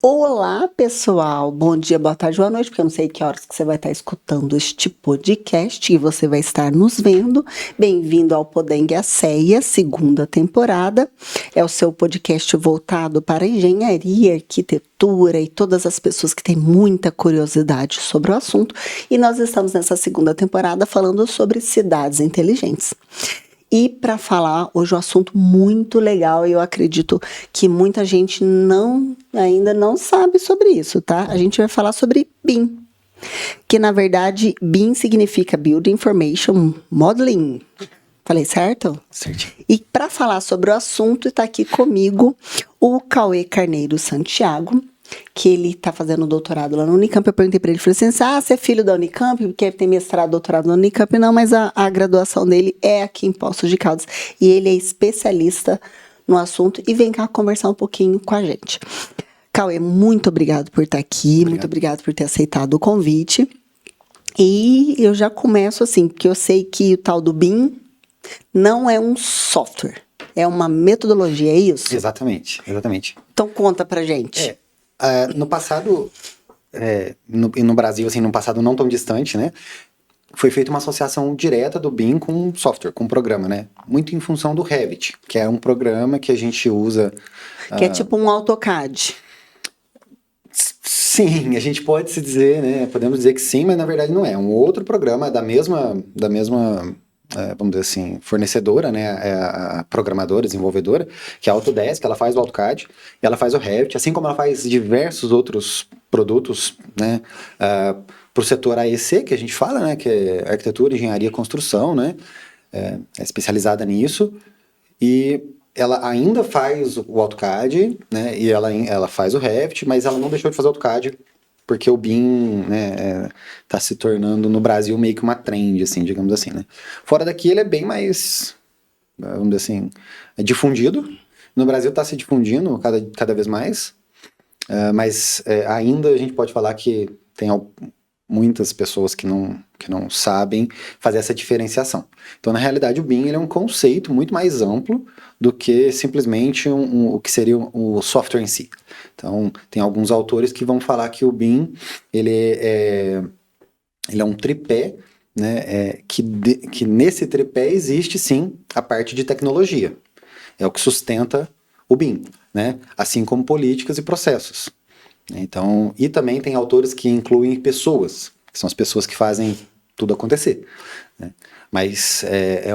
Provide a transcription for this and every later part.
Olá, pessoal. Bom dia, boa tarde, boa noite, porque eu não sei que horas que você vai estar escutando este podcast e você vai estar nos vendo. Bem-vindo ao Podeng Aceia, segunda temporada. É o seu podcast voltado para engenharia, arquitetura e todas as pessoas que têm muita curiosidade sobre o assunto. E nós estamos nessa segunda temporada falando sobre cidades inteligentes. E para falar hoje um assunto muito legal, e eu acredito que muita gente ainda não sabe sobre isso, tá? A gente vai falar sobre BIM, que na verdade BIM significa Building Information Modeling. Falei certo? Certinho. E para falar sobre o assunto, está aqui comigo o Cauê Carneiro Santiago, que ele está fazendo doutorado lá na Unicamp. Eu perguntei para ele, falei assim, você é filho da Unicamp? Porque ele tem mestrado, doutorado na Unicamp? Não, mas a graduação dele é aqui em Poços de Caldas. E ele é especialista no assunto e vem cá conversar um pouquinho com a gente. Cauê, muito obrigado por estar aqui, muito obrigado por ter aceitado o convite. E eu já começo assim, porque eu sei que o tal do BIM não é um software, é uma metodologia, é isso? Exatamente. Então conta pra gente. No passado, no Brasil, assim, num passado não tão distante, né? Foi feita uma associação direta do BIM com software, com programa, né? Muito em função do Revit, que é um programa que a gente usa... Que é tipo um AutoCAD. Sim, a gente pode se dizer, né? Podemos dizer que sim, mas na verdade não é. Um outro programa da mesma vamos dizer assim, fornecedora, né? A programadora, desenvolvedora, que é a Autodesk, ela faz o AutoCAD, e ela faz o Revit, assim como ela faz diversos outros produtos, né? Para o setor AEC, que a gente fala, né? Que é arquitetura, engenharia, construção, né? É especializada nisso. E ela ainda faz o AutoCAD, né? E ela faz o Revit, mas ela não deixou de fazer o AutoCAD porque o BIM, né, tá se tornando no Brasil meio que uma trend, assim, digamos assim, né? Fora daqui ele é bem mais, vamos dizer assim, difundido. No Brasil está se difundindo cada vez mais, mas ainda a gente pode falar que tem muitas pessoas que não sabem fazer essa diferenciação. Então, na realidade, o BIM ele é um conceito muito mais amplo do que simplesmente o que seria o software em si. Então, tem alguns autores que vão falar que o BIM ele é um tripé, né, que nesse tripé existe sim a parte de tecnologia. É o que sustenta o BIM, né? Assim como políticas e processos. Então, e também tem autores que incluem pessoas, que são as pessoas que fazem tudo acontecer, né? Mas é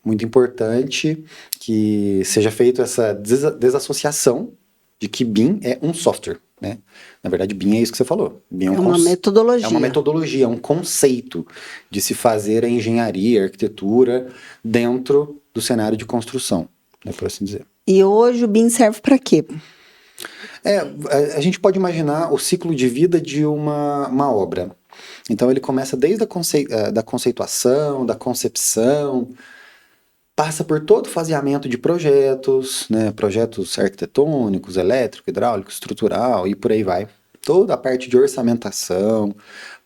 muito importante que seja feita essa desassociação de que BIM é um software, né? Na verdade, BIM é isso que você falou. BIM É uma metodologia. É uma metodologia, um conceito de se fazer a engenharia, a arquitetura dentro do cenário de construção, né, por assim dizer. E hoje o BIM serve para quê? A gente pode imaginar o ciclo de vida de uma obra. Então ele começa desde da conceituação, da concepção, passa por todo o faseamento de projetos, né, projetos arquitetônicos, elétrico, hidráulico, estrutural e por aí vai. Toda a parte de orçamentação,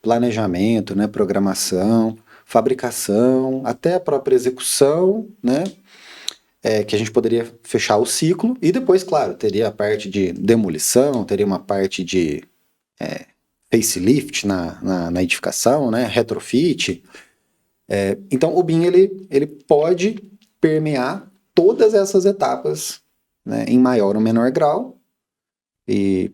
planejamento, né, programação, fabricação, até a própria execução, né, que a gente poderia fechar o ciclo, e depois, claro, teria a parte de demolição, teria uma parte de facelift na edificação, né, retrofit. Então, o BIM ele pode permear todas essas etapas, né, em maior ou menor grau, e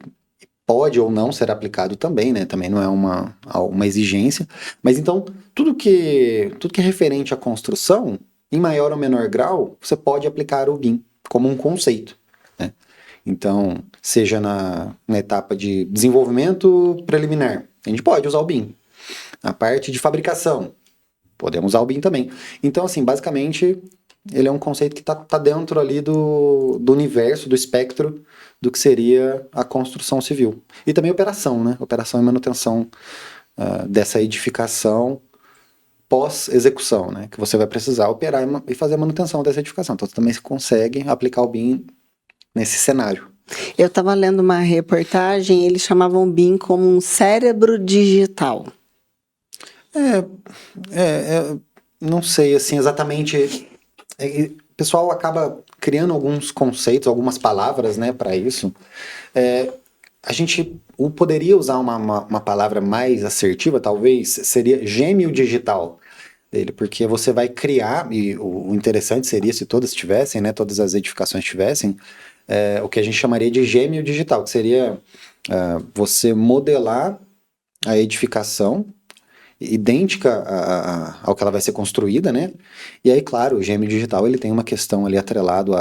pode ou não ser aplicado também, né, também não é uma exigência, mas então, tudo que é referente à construção, em maior ou menor grau, você pode aplicar o BIM como um conceito, né? Então, seja na etapa de desenvolvimento preliminar, a gente pode usar o BIM. Na parte de fabricação, podemos usar o BIM também. Então, assim, basicamente, ele é um conceito que tá dentro ali do universo, do espectro do que seria a construção civil. E também operação, né? Operação e manutenção dessa edificação pós-execução, né? Que você vai precisar operar e fazer a manutenção dessa edificação. Então, você também consegue aplicar o BIM nesse cenário. Eu estava lendo uma reportagem, eles chamavam o BIM como um cérebro digital. Não sei, assim, exatamente. O pessoal acaba criando alguns conceitos, algumas palavras, né, para isso. a gente poderia usar uma palavra mais assertiva, talvez, seria gêmeo digital dele, porque você vai criar, e o interessante seria se todas tivessem, né, todas as edificações tivessem, o que a gente chamaria de gêmeo digital, que seria você modelar a edificação idêntica ao que ela vai ser construída, né? E aí, claro, o gêmeo digital ele tem uma questão ali atrelado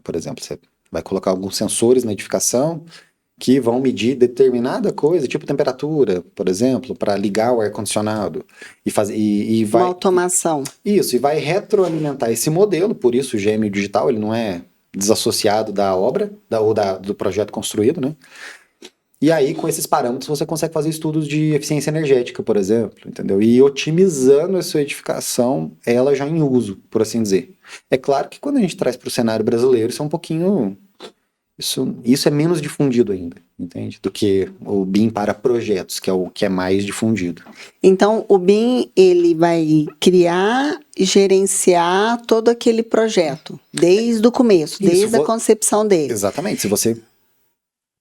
por exemplo, você vai colocar alguns sensores na edificação que vão medir determinada coisa, tipo temperatura, por exemplo, para ligar o ar-condicionado e vai Uma automação. isso, e vai retroalimentar esse modelo, por isso o gêmeo digital ele não é desassociado da obra do projeto construído, né? E aí, com esses parâmetros, você consegue fazer estudos de eficiência energética, por exemplo, entendeu? E otimizando a sua edificação, ela já em uso, por assim dizer. É claro que quando a gente traz para o cenário brasileiro, isso é um pouquinho... Isso é menos difundido ainda, entende? Do que o BIM para projetos, que é o que é mais difundido. Então, o BIM, ele vai criar e gerenciar todo aquele projeto, desde o começo, desde a concepção dele. Exatamente, se você...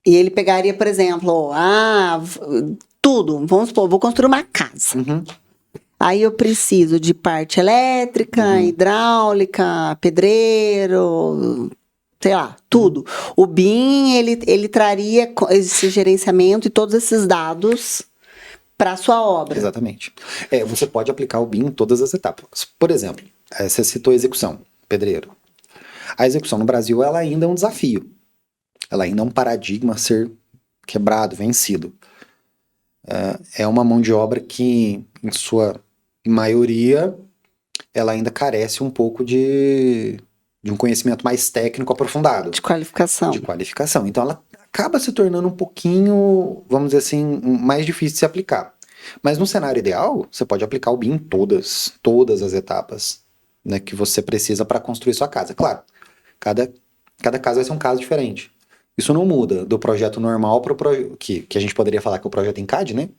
E ele pegaria, por exemplo, tudo, vamos supor, vou construir uma casa. Uhum. Aí eu preciso de parte elétrica, hidráulica, pedreiro, sei lá, tudo. O BIM, ele traria esse gerenciamento e todos esses dados para a sua obra. Exatamente. Você pode aplicar o BIM em todas as etapas. Por exemplo, você citou a execução, pedreiro. A execução no Brasil, ela ainda é um desafio. Ela ainda é um paradigma a ser quebrado, vencido. É uma mão de obra que, em sua maioria, ela ainda carece um pouco de um conhecimento mais técnico aprofundado. De qualificação. De qualificação. Então, ela acaba se tornando um pouquinho, vamos dizer assim, mais difícil de se aplicar. Mas no cenário ideal, você pode aplicar o BIM em todas as etapas, né, que você precisa para construir sua casa. Claro, cada caso vai ser um caso diferente. Isso não muda do projeto normal para o projeto, que a gente poderia falar que é o projeto em CAD, né?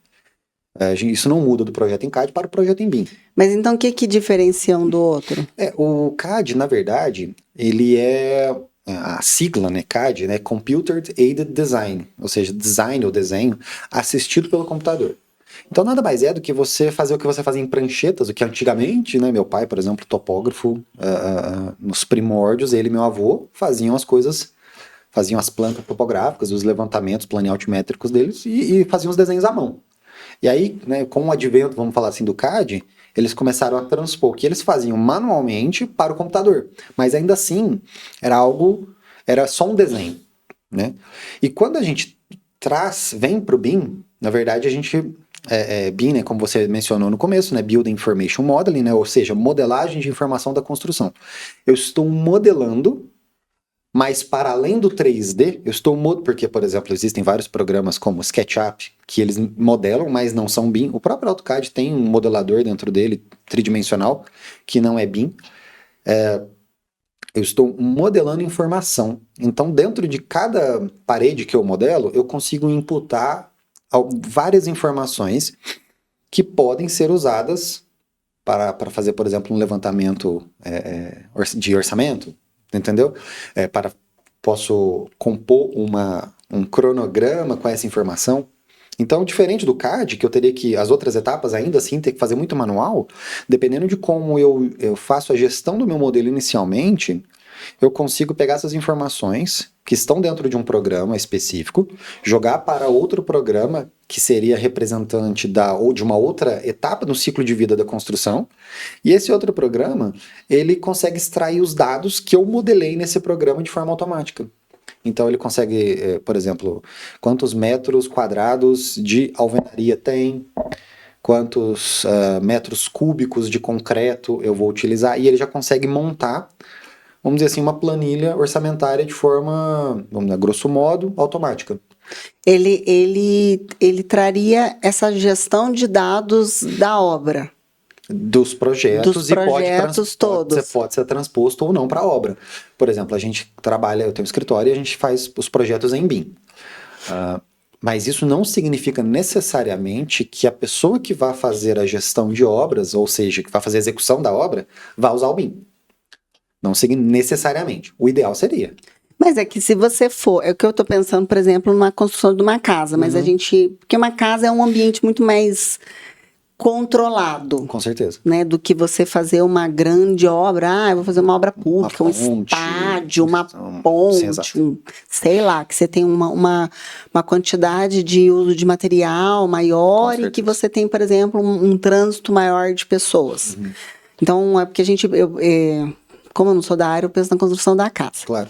Isso não muda do projeto em CAD para o projeto em BIM. Mas então o que diferencia um do outro? O CAD, na verdade, ele é a sigla, né, CAD, né, Computer Aided Design, ou seja, design ou desenho assistido pelo computador. Então nada mais é do que você fazer o que você fazia em pranchetas, o que antigamente, né, meu pai, por exemplo, topógrafo, nos primórdios, ele e meu avô faziam as coisas, faziam as plantas topográficas, os levantamentos planialtimétricos deles e faziam os desenhos à mão. E aí, né, com o advento, vamos falar assim, do CAD, eles começaram a transpor o que eles faziam manualmente para o computador. Mas ainda assim, era só um desenho, né? E quando a gente vem para o BIM, na verdade a gente... BIM, né, como você mencionou no começo, né, Building Information Modeling, né, ou seja, modelagem de informação da construção. Eu estou modelando, mas para além do 3D, porque, por exemplo, existem vários programas como SketchUp, que eles modelam, mas não são BIM. O próprio AutoCAD tem um modelador dentro dele, tridimensional, que não é BIM. Eu estou modelando informação. Então, dentro de cada parede que eu modelo, eu consigo imputar várias informações que podem ser usadas para fazer, por exemplo, um levantamento de orçamento, entendeu? Posso compor um cronograma com essa informação. Então, diferente do CAD, que eu teria que, as outras etapas ainda assim, ter que fazer muito manual, dependendo de como eu faço a gestão do meu modelo inicialmente, eu consigo pegar essas informações que estão dentro de um programa específico, jogar para outro programa que seria representante de uma outra etapa no ciclo de vida da construção, e esse outro programa, ele consegue extrair os dados que eu modelei nesse programa de forma automática. Então ele consegue, por exemplo, quantos metros quadrados de alvenaria tem, quantos metros cúbicos de concreto eu vou utilizar, e ele já consegue montar, vamos dizer assim, uma planilha orçamentária de forma, grosso modo, automática. Ele traria essa gestão de dados da obra. Dos projetos Todos. Pode ser transposto ou não para a obra. Por exemplo, a gente trabalha, eu tenho um escritório e a gente faz os projetos em BIM. Mas isso não significa necessariamente que a pessoa que vai fazer a gestão de obras, ou seja, que vai fazer a execução da obra, vai usar o BIM. Não necessariamente. O ideal seria. Mas é que se você for, é o que eu tô pensando, por exemplo, numa construção de uma casa, mas porque uma casa é um ambiente muito mais controlado, Com certeza. né, do que você fazer uma grande obra. Eu vou fazer uma obra pública, um ponte, estádio, uma sim, ponte, exato. sei lá, que você tem uma quantidade de uso de material maior e que certeza. você tem, por exemplo, um trânsito maior de pessoas. Então, é porque como eu não sou da área, eu penso na construção da casa. Claro.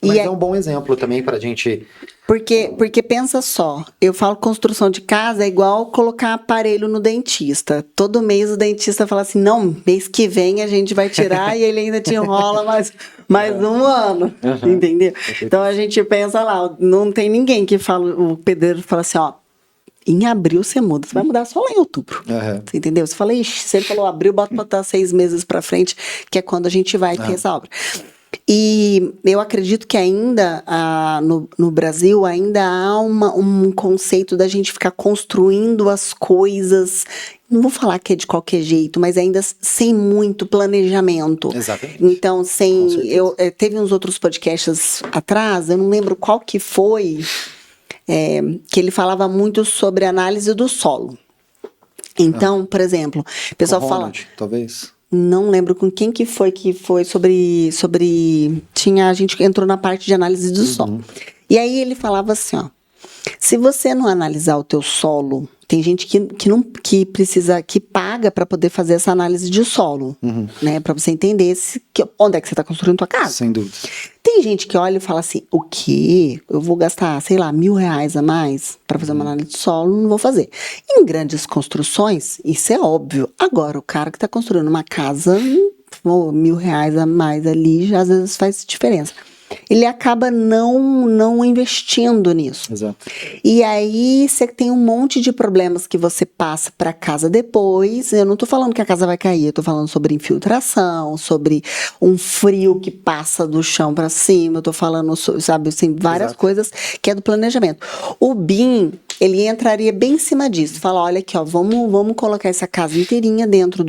E Mas é- é um bom exemplo também para a gente. Porque pensa só, eu falo construção de casa é igual colocar aparelho no dentista. Todo mês o dentista fala assim, não, mês que vem a gente vai tirar e ele ainda te enrola mais um ano, entendeu? Então a gente pensa lá, não tem ninguém que fala, o pedreiro fala assim, ó, em abril você muda, você vai mudar só lá em outubro. Aham. Você entendeu? Você fala, ixi, se ele falou abril, bota pra botar 6 meses pra frente, que é quando a gente vai ter essa obra. E eu acredito que ainda no Brasil ainda há um conceito da gente ficar construindo as coisas. Não vou falar que é de qualquer jeito, mas ainda sem muito planejamento. Exatamente. Então, Com certeza. teve uns outros podcasts atrás, eu não lembro qual que foi, que ele falava muito sobre análise do solo. Então, por exemplo, o pessoal Com fala. Ronald, talvez. Não lembro com quem que foi sobre a gente entrou na parte de análise do solo. E aí ele falava assim, ó, se você não analisar o teu solo, tem gente que paga para poder fazer essa análise de solo, né, para você entender onde é que você está construindo tua casa. Sem dúvida. Tem gente que olha e fala assim, o quê? Eu vou gastar, sei lá, R$1.000 a mais para fazer uma análise de solo, não vou fazer. Em grandes construções, isso é óbvio. Agora, o cara que está construindo uma casa, R$1.000 a mais ali, já às vezes faz diferença. Ele acaba não investindo nisso. Exato. E aí você tem um monte de problemas que você passa para casa depois. Eu não tô falando que a casa vai cair, eu tô falando sobre infiltração, sobre um frio que passa do chão para cima, eu tô falando, sabe, assim, várias Exato. coisas que é do planejamento. O BIM, ele entraria bem em cima disso, fala, olha aqui, ó, vamos colocar essa casa inteirinha dentro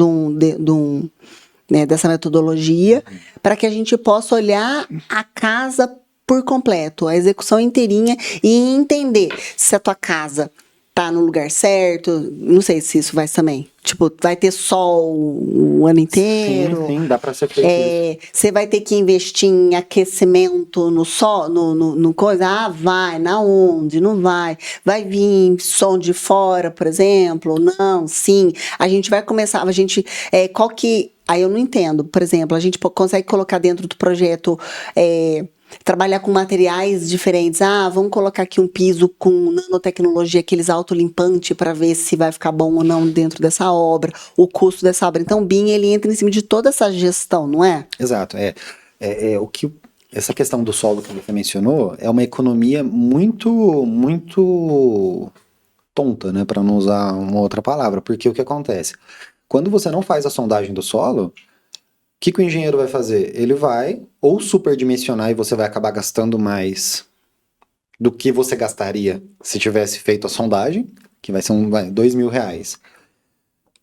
né, dessa metodologia, para que a gente possa olhar a casa por completo, a execução inteirinha e entender se a tua casa tá no lugar certo. Não sei se isso vai também. Tipo, vai ter sol o ano inteiro. Sim, dá para ser feito isso. Você vai ter que investir em aquecimento no sol, no coisa. Ah, vai, na onde? Não vai. Vai vir som de fora, por exemplo? Não, sim. A gente vai começar, qual que... Aí eu não entendo. Por exemplo, a gente consegue colocar dentro do projeto... trabalhar com materiais diferentes. Ah, vamos colocar aqui um piso com nanotecnologia, aqueles autolimpantes para ver se vai ficar bom ou não dentro dessa obra, o custo dessa obra. Então, o BIM, ele entra em cima de toda essa gestão, não é? Exato. Essa questão do solo que você mencionou é uma economia muito, muito tonta, né, para não usar uma outra palavra, porque o que acontece? Quando você não faz a sondagem do solo, o que o engenheiro vai fazer? Ele vai ou superdimensionar e você vai acabar gastando mais do que você gastaria se tivesse feito a sondagem, que vai ser R$2.000,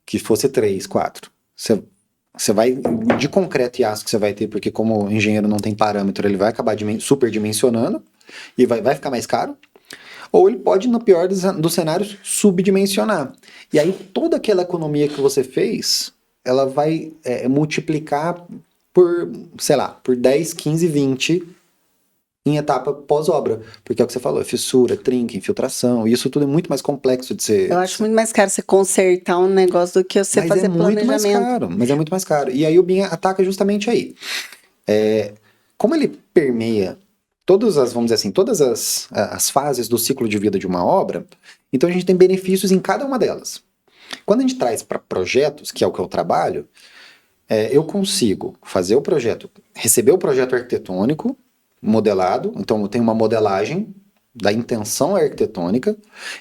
que fosse 3, 4. Você vai, de concreto e aço que você vai ter, porque como o engenheiro não tem parâmetro, ele vai acabar superdimensionando e vai ficar mais caro. Ou ele pode, no pior dos cenários, subdimensionar. E aí toda aquela economia que você fez, ela vai multiplicar por, sei lá, por 10, 15, 20 em etapa pós-obra. Porque é o que você falou, fissura, trinca, infiltração, e isso tudo é muito mais complexo de ser... Eu acho muito mais caro você consertar um negócio do que você fazer planejamento. Mas é muito mais caro. E aí o BIM ataca justamente aí. Como ele permeia todas as fases do ciclo de vida de uma obra, então a gente tem benefícios em cada uma delas. Quando a gente traz para projetos, que é o que eu trabalho, eu consigo fazer o projeto, receber o projeto arquitetônico modelado, então eu tenho uma modelagem da intenção arquitetônica,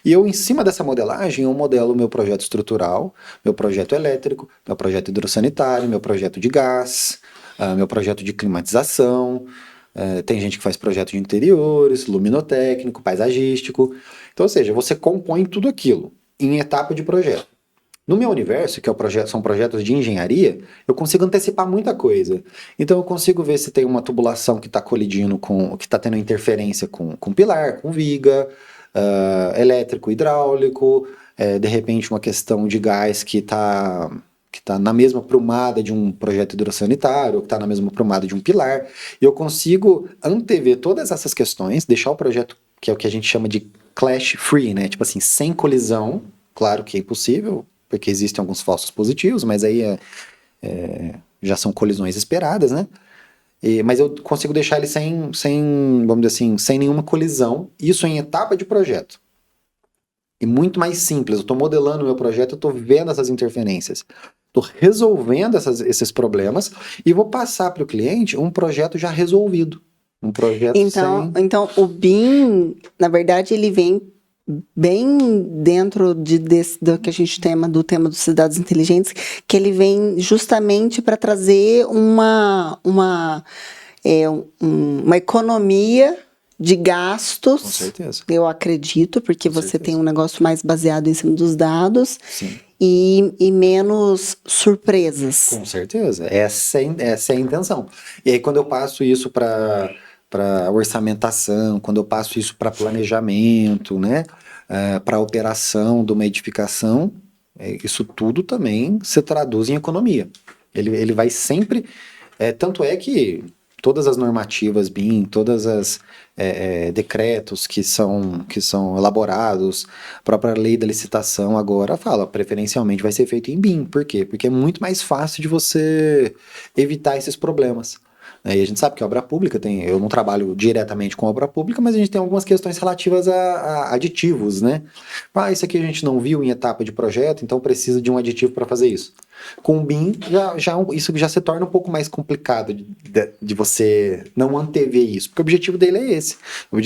e eu, em cima dessa modelagem, eu modelo meu projeto estrutural, meu projeto elétrico, meu projeto hidrossanitário, meu projeto de gás, meu projeto de climatização, tem gente que faz projeto de interiores, luminotécnico, paisagístico, então, ou seja, você compõe tudo aquilo em etapa de projeto. No meu universo, que é são projetos de engenharia, eu consigo antecipar muita coisa. Então eu consigo ver se tem uma tubulação que está colidindo que está tendo interferência com pilar, com viga, elétrico, hidráulico, de repente uma questão de gás que tá na mesma prumada de um projeto hidrossanitário, ou que está na mesma prumada de um pilar. E eu consigo antever todas essas questões, deixar o projeto, que é o que a gente chama de clash free, né? Tipo assim, sem colisão. Claro que é impossível, porque existem alguns falsos positivos, mas aí já são colisões esperadas, né? Mas eu consigo deixar ele vamos dizer assim, sem nenhuma colisão, isso em etapa de projeto. E muito mais simples, eu estou modelando o meu projeto, eu estou vendo essas interferências, estou resolvendo esses problemas e vou passar para o cliente um projeto já resolvido. Um projeto Então o BIM, na verdade, ele vem bem dentro do que a gente do tema dos cidades inteligentes, que ele vem justamente para trazer uma economia de gastos. Com certeza. Eu acredito, porque você tem um negócio mais baseado em cima dos dados. Sim. E menos surpresas. Com certeza. Essa é a intenção. E aí, quando eu passo isso para orçamentação, quando eu passo isso para planejamento, né, para operação de uma edificação, isso tudo também se traduz em economia. Ele vai sempre... tanto é que todas as normativas BIM, todas as decretos que são elaborados, a própria lei da licitação agora fala, preferencialmente vai ser feito em BIM. Por quê? Porque é muito mais fácil de você evitar esses problemas. E a gente sabe que obra pública eu não trabalho diretamente com obra pública, mas a gente tem algumas questões relativas a aditivos, né? Isso aqui a gente não viu em etapa de projeto, então precisa de um aditivo para fazer isso. Com o BIM, isso já se torna um pouco mais complicado de você não antever isso, porque o objetivo dele é esse. O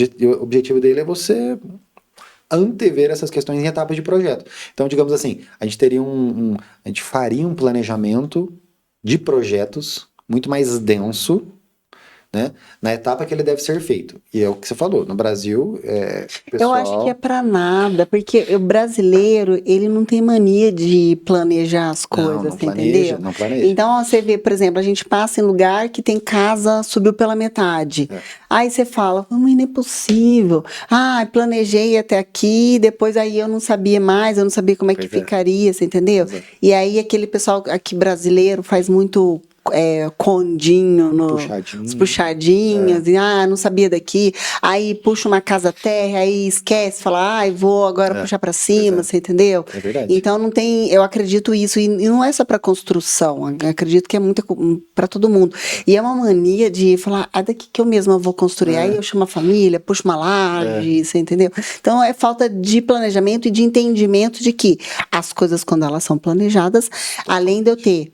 objetivo dele é você antever essas questões em etapa de projeto. Então, digamos assim, a gente teria a gente faria um planejamento de projetos muito mais denso, né, na etapa que ele deve ser feito. E é o que você falou, no Brasil, pessoal... Eu acho que é para nada, porque o brasileiro, ele não tem mania de planejar as coisas, não planeja, entendeu? Não planeja. Então, você vê, por exemplo, a gente passa em lugar que tem casa, subiu pela metade. Aí você fala, mas não é possível. Planejei até aqui, depois aí eu não sabia mais, eu não sabia como é que ficaria, você entendeu? Exato. E aí aquele pessoal aqui brasileiro faz muito... condinho, os puxadinhos, e não sabia daqui, aí puxa uma casa terra, aí esquece, fala, vou agora puxar para cima, você entendeu? É verdade. Então não tem, eu acredito isso, e não é só para construção, eu acredito que é muito para todo mundo, e é uma mania de falar, daqui que eu mesma vou construir, aí eu chamo a família, puxo uma laje, você entendeu? Então é falta de planejamento e de entendimento de que as coisas, quando elas são planejadas, além de eu ter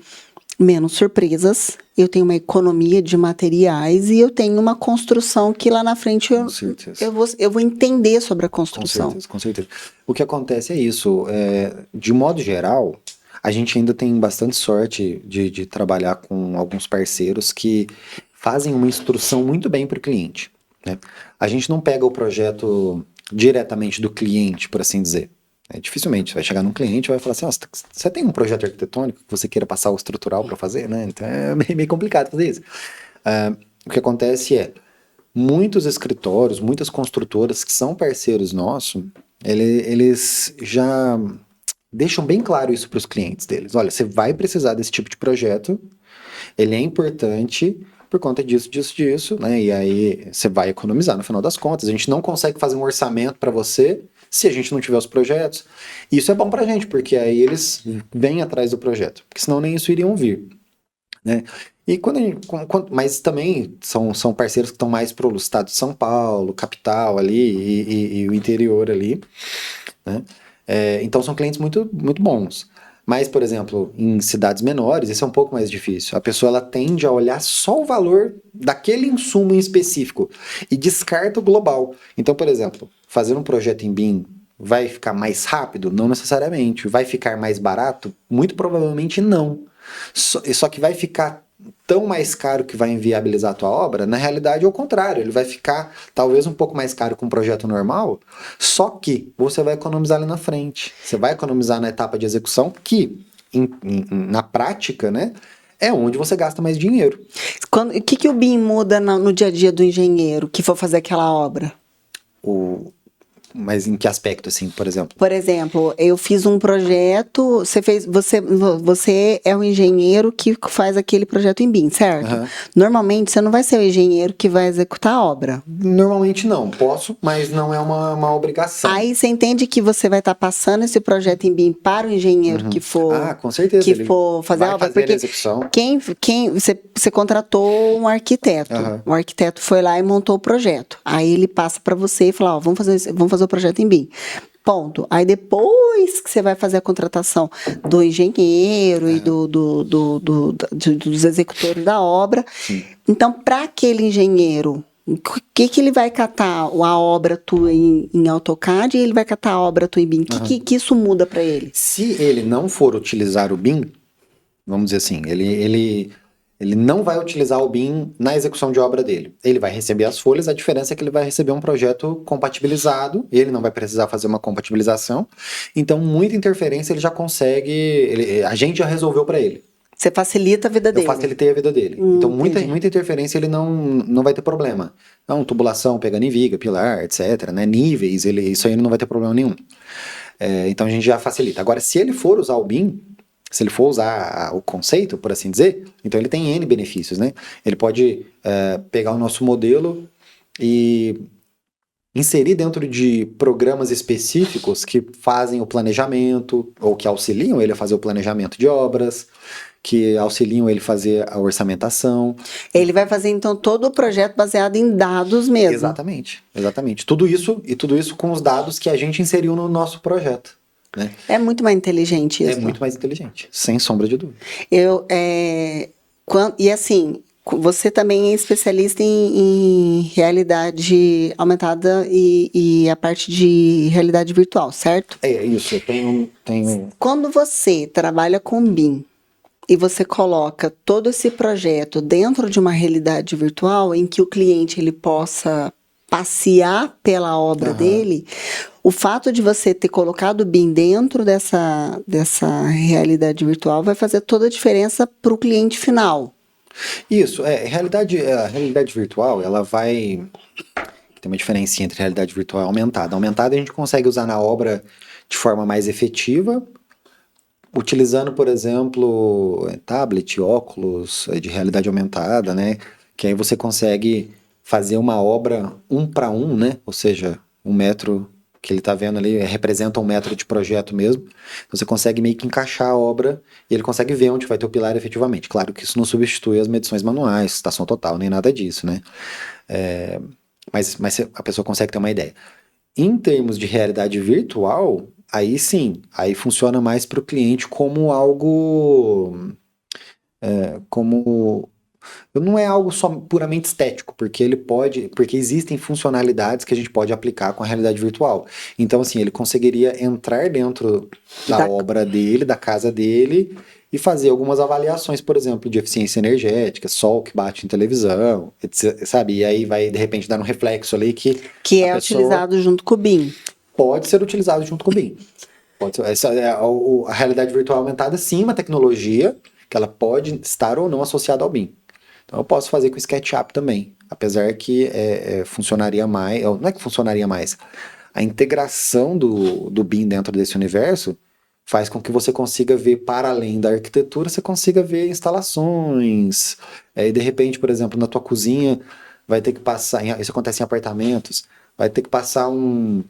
menos surpresas, eu tenho uma economia de materiais e eu tenho uma construção que lá na frente eu vou entender sobre a construção. Com certeza. O que acontece é isso, de modo geral, a gente ainda tem bastante sorte de trabalhar com alguns parceiros que fazem uma instrução muito bem para o cliente, né? A gente não pega o projeto diretamente do cliente, por assim dizer. Dificilmente você vai chegar num cliente e vai falar assim, você tem um projeto arquitetônico que você queira passar o estrutural para fazer, né? Então é meio complicado fazer isso. O que acontece muitos escritórios, muitas construtoras que são parceiros nossos, eles já deixam bem claro isso para os clientes deles. Olha, você vai precisar desse tipo de projeto, ele é importante por conta disso, né? E aí você vai economizar no final das contas. A gente não consegue fazer um orçamento para você se a gente não tiver os projetos. Isso é bom pra gente, porque aí eles vêm atrás do projeto, porque senão nem isso iriam vir, né? E mas também são parceiros que estão mais pro estado de São Paulo, capital ali e o interior ali, né? Então são clientes muito, muito bons. Mas, por exemplo, em cidades menores, isso é um pouco mais difícil. A pessoa ela tende a olhar só o valor daquele insumo em específico e descarta o global. Então, por exemplo, fazer um projeto em BIM vai ficar mais rápido? Não necessariamente. Vai ficar mais barato? Muito provavelmente não. Só que vai ficar tão mais caro que vai inviabilizar a tua obra, na realidade é o contrário, ele vai ficar talvez um pouco mais caro que um projeto normal, só que você vai economizar ali na frente, você vai economizar na etapa de execução, que na prática, né, é onde você gasta mais dinheiro. O que o BIM muda no dia a dia do engenheiro que for fazer aquela obra? Mas em que aspecto, assim, por exemplo? Por exemplo, eu fiz um projeto, você é o engenheiro que faz aquele projeto em BIM, certo? Uhum. Normalmente, você não vai ser o engenheiro que vai executar a obra. Normalmente não, posso, mas não é uma obrigação. Aí você entende que você vai estar passando esse projeto em BIM para o engenheiro que for, com certeza, que for fazer a obra, fazer porque a execução. Você contratou um arquiteto, o arquiteto foi lá e montou o projeto. Aí ele passa para você e fala, ó, vamos fazer o projeto em BIM. Ponto. Aí depois que você vai fazer a contratação do engenheiro e dos executores da obra, Sim. Então, para aquele engenheiro, o que ele vai catar a obra tua em AutoCAD e ele vai catar a obra tua em BIM? O que isso muda para ele? Se ele não for utilizar o BIM, vamos dizer assim, ele não vai utilizar o BIM na execução de obra dele. Ele vai receber as folhas, a diferença é que ele vai receber um projeto compatibilizado, ele não vai precisar fazer uma compatibilização, então muita interferência ele já consegue, a gente já resolveu para ele. Você facilita a vida dele. Eu facilitei a vida dele. Então muita interferência ele não vai ter problema. Então, tubulação pegando em viga, pilar, etc, né? Níveis, isso aí não vai ter problema nenhum. Então a gente já facilita. Agora, se ele for usar o BIM, se ele for usar o conceito, por assim dizer, então ele tem N benefícios, né? Ele pode pegar o nosso modelo e inserir dentro de programas específicos que fazem o planejamento, ou que auxiliam ele a fazer o planejamento de obras, que auxiliam ele a fazer a orçamentação. Ele vai fazer, então, todo o projeto baseado em dados mesmo. Exatamente. Tudo isso com os dados que a gente inseriu no nosso projeto. Né? É muito mais inteligente isso. É muito mais inteligente, sem sombra de dúvida. E assim, você também é especialista em realidade aumentada e a parte de realidade virtual, certo? É isso, eu tenho... Quando você trabalha com BIM e você coloca todo esse projeto dentro de uma realidade virtual em que o cliente ele possa passear pela obra dele, o fato de você ter colocado o BIM dentro dessa realidade virtual vai fazer toda a diferença para o cliente final. Isso, a realidade virtual, ela vai... Tem uma diferença entre realidade virtual e aumentada. Aumentada a gente consegue usar na obra de forma mais efetiva, utilizando, por exemplo, tablet, óculos de realidade aumentada, né? Que aí você consegue fazer uma obra 1 para 1, né? Ou seja, 1 metro que ele está vendo ali representa 1 metro de projeto mesmo. Você consegue meio que encaixar a obra e ele consegue ver onde vai ter o pilar efetivamente. Claro que isso não substitui as medições manuais, estação total, nem nada disso, né? Mas a pessoa consegue ter uma ideia. Em termos de realidade virtual, aí sim, aí funciona mais para o cliente como algo... Não é algo só puramente estético, porque existem funcionalidades que a gente pode aplicar com a realidade virtual. Então, assim, ele conseguiria entrar dentro da obra dele, da casa dele, e fazer algumas avaliações, por exemplo, de eficiência energética, sol que bate em televisão, etc, sabe? E aí vai, de repente, dar um reflexo ali que é utilizado junto com o BIM. Pode ser utilizado junto com o BIM. A realidade virtual aumentada, sim, uma tecnologia que ela pode estar ou não associada ao BIM. Então eu posso fazer com o SketchUp também, apesar que funcionaria mais, não é que funcionaria mais, a integração do BIM dentro desse universo faz com que você consiga ver para além da arquitetura, você consiga ver instalações, e de repente, por exemplo, na tua cozinha vai ter que passar, isso acontece em apartamentos, vai ter que passar uma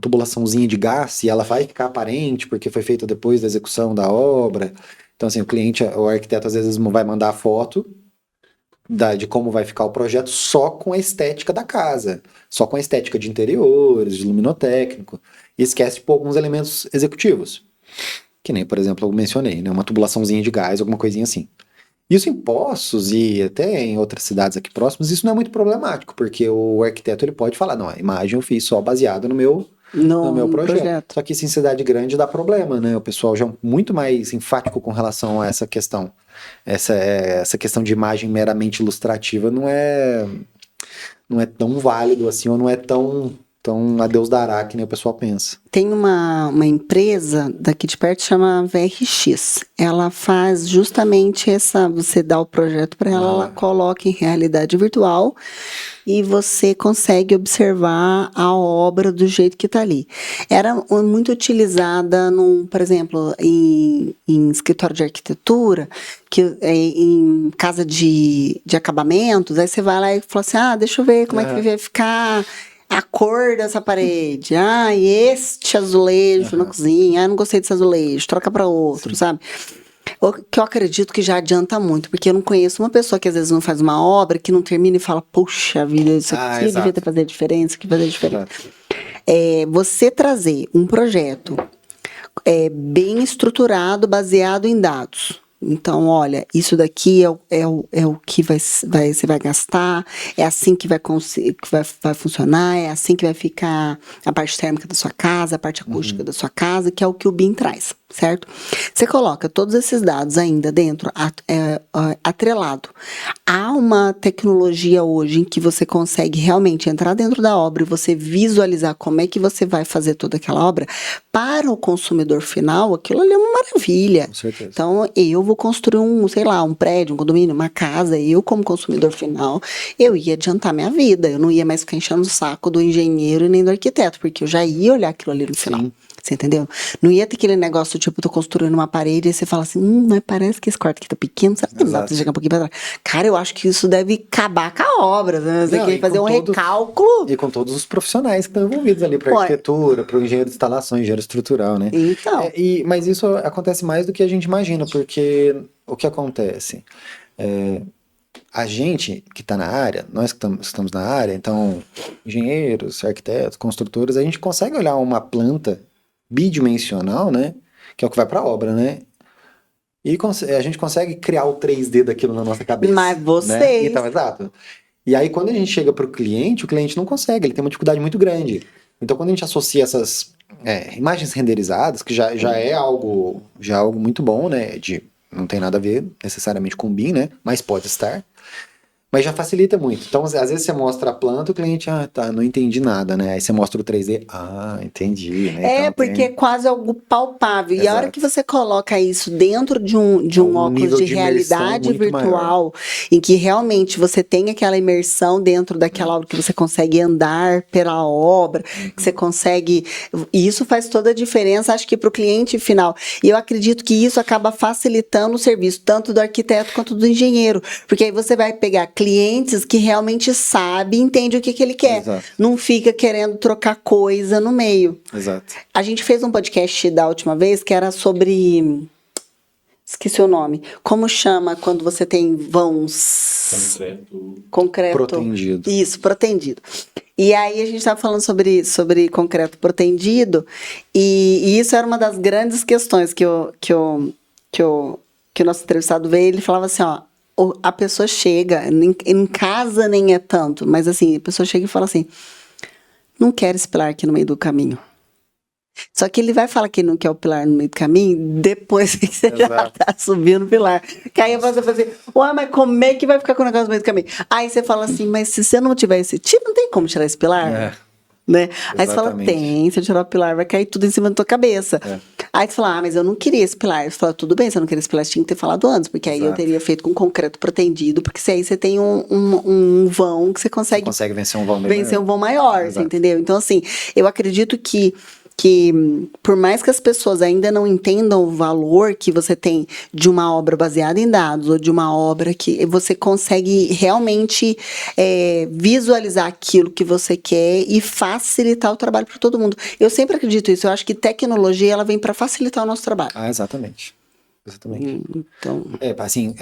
tubulaçãozinha de gás e ela vai ficar aparente porque foi feita depois da execução da obra. Então, assim, o arquiteto às vezes vai mandar a foto de como vai ficar o projeto só com a estética da casa, só com a estética de interiores, de luminotécnico, e esquece de pôr alguns elementos executivos, que nem, por exemplo, eu mencionei, né, uma tubulaçãozinha de gás, alguma coisinha assim. Isso em Poços e até em outras cidades aqui próximas, isso não é muito problemático, porque o arquiteto ele pode falar, não, a imagem eu fiz só baseado no meu no meu projeto. Só que isso em cidade grande dá problema, né? O pessoal já é muito mais enfático com relação a essa questão. Essa questão de imagem meramente ilustrativa não é tão válido assim, ou não é tão a Deus dará que nem o pessoal pensa. Tem uma empresa daqui de perto que chama VRX. Ela faz justamente você dá o projeto para ela, ela coloca em realidade virtual e você consegue observar a obra do jeito que está ali. Era muito utilizada, por exemplo, em escritório de arquitetura, em casa de acabamentos, aí você vai lá e fala assim, deixa eu ver como é que vai ficar a cor dessa parede, e este azulejo na cozinha, não gostei desse azulejo, troca para outro, sabe? O que eu acredito que já adianta muito, porque eu não conheço uma pessoa que às vezes não faz uma obra, que não termina e fala, puxa vida, isso aqui devia ter fazer diferença, isso aqui fazer diferença. Você trazer um projeto bem estruturado, baseado em dados. Então, olha, isso daqui é o que você vai gastar, é assim que vai funcionar, é assim que vai ficar a parte térmica da sua casa, a parte acústica da sua casa, que é o que o BIM traz, certo? Você coloca todos esses dados ainda dentro, atrelado. Há uma tecnologia hoje em que você consegue realmente entrar dentro da obra e você visualizar como é que você vai fazer toda aquela obra. Para o consumidor final, aquilo ali é uma maravilha. Com certeza. Então, eu vou construir um prédio, um condomínio, uma casa, eu como consumidor final, eu ia adiantar minha vida, eu não ia mais ficar enchendo o saco do engenheiro e nem do arquiteto, porque eu já ia olhar aquilo ali no final. Você entendeu? Não ia ter aquele negócio, tipo, tô construindo uma parede e você fala assim, mas parece que esse quarto aqui tá pequeno, sabe que não dá pra chegar um pouquinho pra trás? Cara, eu acho que isso deve acabar com a obra, né? Você quer fazer recálculo. E com todos os profissionais que estão envolvidos ali, pra arquitetura, pro engenheiro de instalação, engenheiro estrutural, né? Então. Mas isso acontece mais do que a gente imagina, porque o que acontece? A gente que está na área, nós que estamos na área, então, engenheiros, arquitetos, construtores, a gente consegue olhar uma planta bidimensional, né? Que é o que vai para a obra, né? E a gente consegue criar o 3D daquilo na nossa cabeça. Mas vocês... Né? Então, exato. E aí, quando a gente chega para o cliente não consegue, ele tem uma dificuldade muito grande. Então, quando a gente associa essas imagens renderizadas, que já é algo muito bom, né? Não tem nada a ver necessariamente com BIM, né? Mas pode estar. Mas já facilita muito. Então, às vezes você mostra a planta, o cliente, não entendi nada, né? Aí você mostra o 3D, entendi, né? Então, porque é quase algo palpável. Exato. E a hora que você coloca isso dentro de um óculos de realidade virtual, em que realmente você tem aquela imersão dentro daquela obra, que você consegue andar pela obra, que você consegue... E isso faz toda a diferença, acho que para o cliente final. E eu acredito que isso acaba facilitando o serviço, tanto do arquiteto quanto do engenheiro. Porque aí você vai pegar clientes que realmente sabem, entendem o que ele quer. Exato. Não fica querendo trocar coisa no meio. Exato. A gente fez um podcast da última vez que era sobre... Esqueci o nome. Como chama quando você tem vãos... Concreto. Protendido. Isso, protendido. E aí a gente estava falando sobre concreto protendido e isso era uma das grandes questões que o nosso entrevistado veio. Ele falava assim, a pessoa chega, em casa nem é tanto, mas assim, a pessoa chega e fala assim, não quero esse pilar aqui no meio do caminho. Só que ele vai falar que ele não quer o pilar no meio do caminho depois que você já tá subindo o pilar. Que aí você fala assim, mas como é que vai ficar com o negócio no meio do caminho? Aí você fala assim, mas se você não tiver não tem como tirar esse pilar? Né? Aí você fala, se eu tirar o pilar, vai cair tudo em cima da tua cabeça. Aí você fala, mas eu não queria esse pilar. Você fala, tudo bem, você não queria esse pilar, você tinha que ter falado antes, porque aí eu teria feito com concreto protendido, porque aí você tem um vão que você consegue vencer um vão maior. Vencer um vão maior, você entendeu? Então, assim, eu acredito que por mais que as pessoas ainda não entendam o valor que você tem de uma obra baseada em dados, ou de uma obra que você consegue realmente visualizar aquilo que você quer e facilitar o trabalho para todo mundo. Eu sempre acredito isso, eu acho que tecnologia ela vem para facilitar o nosso trabalho. Exatamente. Exatamente. Então... assim,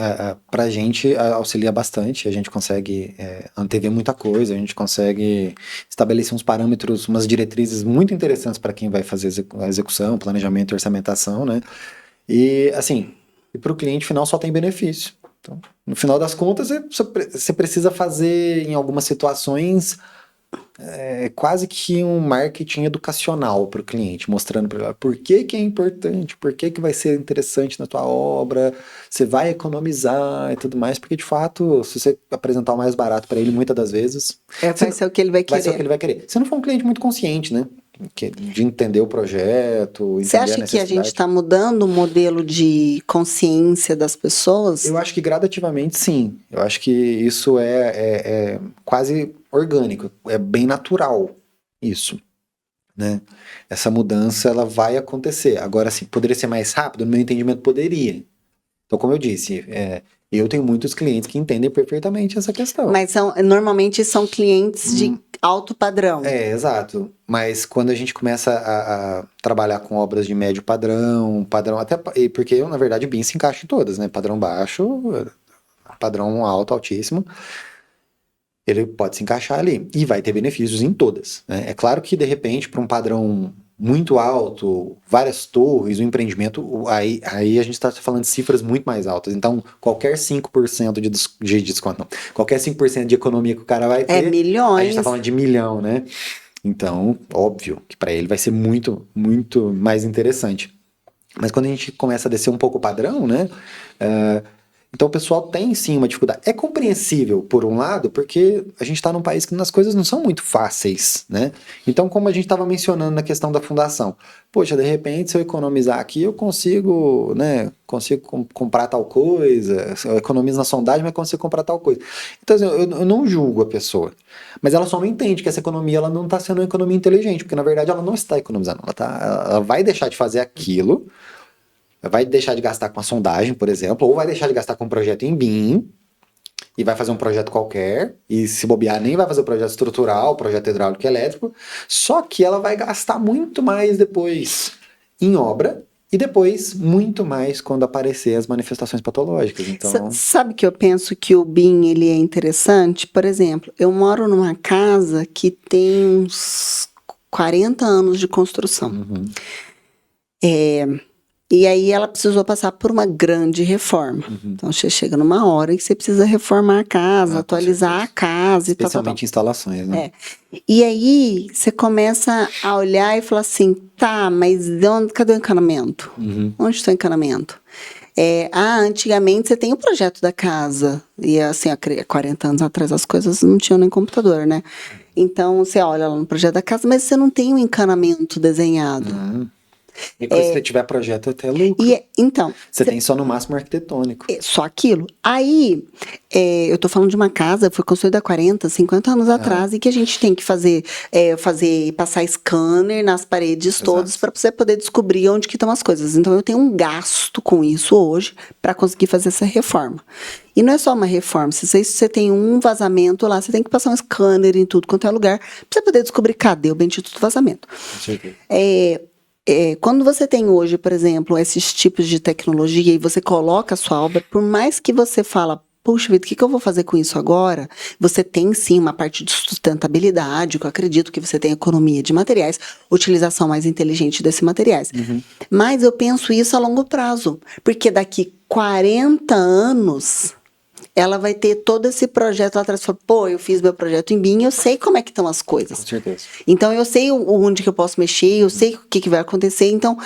pra gente auxilia bastante, a gente consegue antever muita coisa, a gente consegue estabelecer uns parâmetros, umas diretrizes muito interessantes para quem vai fazer a execução, planejamento e orçamentação, né? E, assim, para o cliente final só tem benefício. Então, no final das contas, você precisa fazer, em algumas situações, é quase que um marketing educacional para o cliente, mostrando para ele por que que é importante, por que que vai ser interessante na tua obra, você vai economizar e tudo mais, porque de fato, se você apresentar o mais barato para ele, muitas das vezes, Vai ser o que ele vai vai ser o que querer. ele vai querer. Se não for um cliente muito consciente, né? De entender o projeto, Você entender a acha que a gente necessidade. está mudando o modelo de consciência das pessoas? Eu acho que gradativamente sim. Eu acho que isso é quase orgânico, é bem natural isso, né? Essa mudança ela vai acontecer. Agora, assim, poderia ser mais rápido? No meu entendimento, poderia. Então, como eu disse, eu tenho muitos clientes que entendem perfeitamente essa questão. Mas normalmente são clientes de alto padrão. Exato. Mas quando a gente começa a trabalhar com obras de médio padrão até porque eu, na verdade, o BIM se encaixa em todas, né? Padrão baixo, padrão alto, altíssimo, ele pode se encaixar ali e vai ter benefícios em todas, né? É claro que, de repente, para um padrão muito alto, várias torres, o empreendimento, aí a gente está falando de cifras muito mais altas. Então, qualquer 5% de desconto, não, qualquer 5% de economia que o cara vai ter, a gente milhões. está falando de milhão, né? Então, óbvio que para ele vai ser muito, muito mais interessante. Mas quando a gente começa a descer um pouco o padrão, né? Então o pessoal tem sim uma dificuldade. É compreensível, por um lado, porque a gente está num país que as coisas não são muito fáceis, né? Então, como a gente estava mencionando na questão da fundação, poxa, de repente, se eu economizar aqui, eu consigo, né? Consigo comprar tal coisa, eu economizo na sondagem, mas consigo comprar tal coisa. Então, assim, eu não julgo a pessoa, mas ela só não entende que essa economia ela não está sendo uma economia inteligente, porque na verdade ela não está economizando, ela vai deixar de fazer aquilo. Vai deixar de gastar com a sondagem, por exemplo, ou vai deixar de gastar com um projeto em BIM e vai fazer um projeto qualquer, e se bobear nem vai fazer o projeto estrutural, projeto hidráulico e elétrico, só que ela vai gastar muito mais depois em obra e depois muito mais quando aparecer as manifestações patológicas. Então, Sabe que eu penso que o BIM ele é interessante? Por exemplo, eu moro numa casa que tem uns 40 anos de construção. E aí ela precisou passar por uma grande reforma. Então você chega numa hora em que você precisa reformar a casa, atualizar a casa e tal, tal, tal. especialmente instalações, né? E aí você começa a olhar e falar assim, tá, mas cadê o encanamento? Onde está o encanamento? Antigamente você tem o projeto da casa. E assim, há 40 anos atrás as coisas não tinham nem computador, né? Então você olha lá no projeto da casa, mas você não tem o encanamento desenhado. E se você tiver projeto, até lucro. Então, você tem só no máximo arquitetônico. Só aquilo. Aí, eu tô falando de uma casa que foi construída há 40, 50 anos atrás e que a gente tem que passar scanner nas paredes todas para você poder descobrir onde que estão as coisas. Então, eu tenho um gasto com isso hoje para conseguir fazer essa reforma. E não é só uma reforma. Se você tem um vazamento lá, você tem que passar um scanner em tudo quanto é lugar para você poder descobrir cadê o bendito do vazamento. Com certeza. Quando você tem hoje, por exemplo, esses tipos de tecnologia e você coloca a sua obra, por mais que você fala, puxa vida, o que eu vou fazer com isso agora? Você tem sim uma parte de sustentabilidade, que eu acredito que você tem economia de materiais, utilização mais inteligente desses materiais. Mas eu penso isso a longo prazo, porque daqui 40 anos ela vai ter todo esse projeto lá atrás. Fala, pô, eu fiz meu projeto em BIM, eu sei como é que estão as coisas. Com certeza. Então, eu sei onde que eu posso mexer, eu sei o que vai acontecer. Então,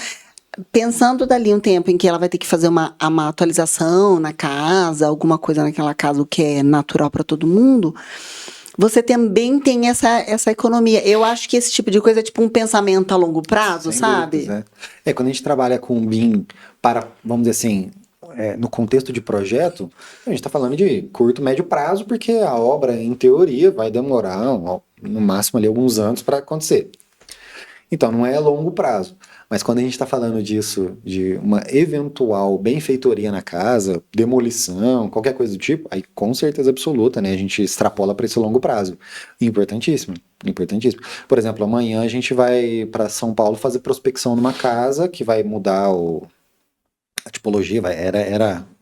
pensando dali um tempo em que ela vai ter que fazer uma atualização na casa, alguma coisa naquela casa, o que é natural para todo mundo, você também tem essa economia. Eu acho que esse tipo de coisa é tipo um pensamento a longo prazo, Sem sabe? dúvidas, quando a gente trabalha com BIM para, vamos dizer assim, no contexto de projeto, a gente está falando de curto, médio prazo, porque a obra, em teoria, vai demorar no máximo ali alguns anos para acontecer. Então, não é longo prazo. Mas quando a gente está falando disso, de uma eventual benfeitoria na casa, demolição, qualquer coisa do tipo, aí com certeza absoluta, né? A gente extrapola para esse longo prazo. Importantíssimo, importantíssimo. Por exemplo, amanhã a gente vai para São Paulo fazer prospecção numa casa que vai mudar a tipologia,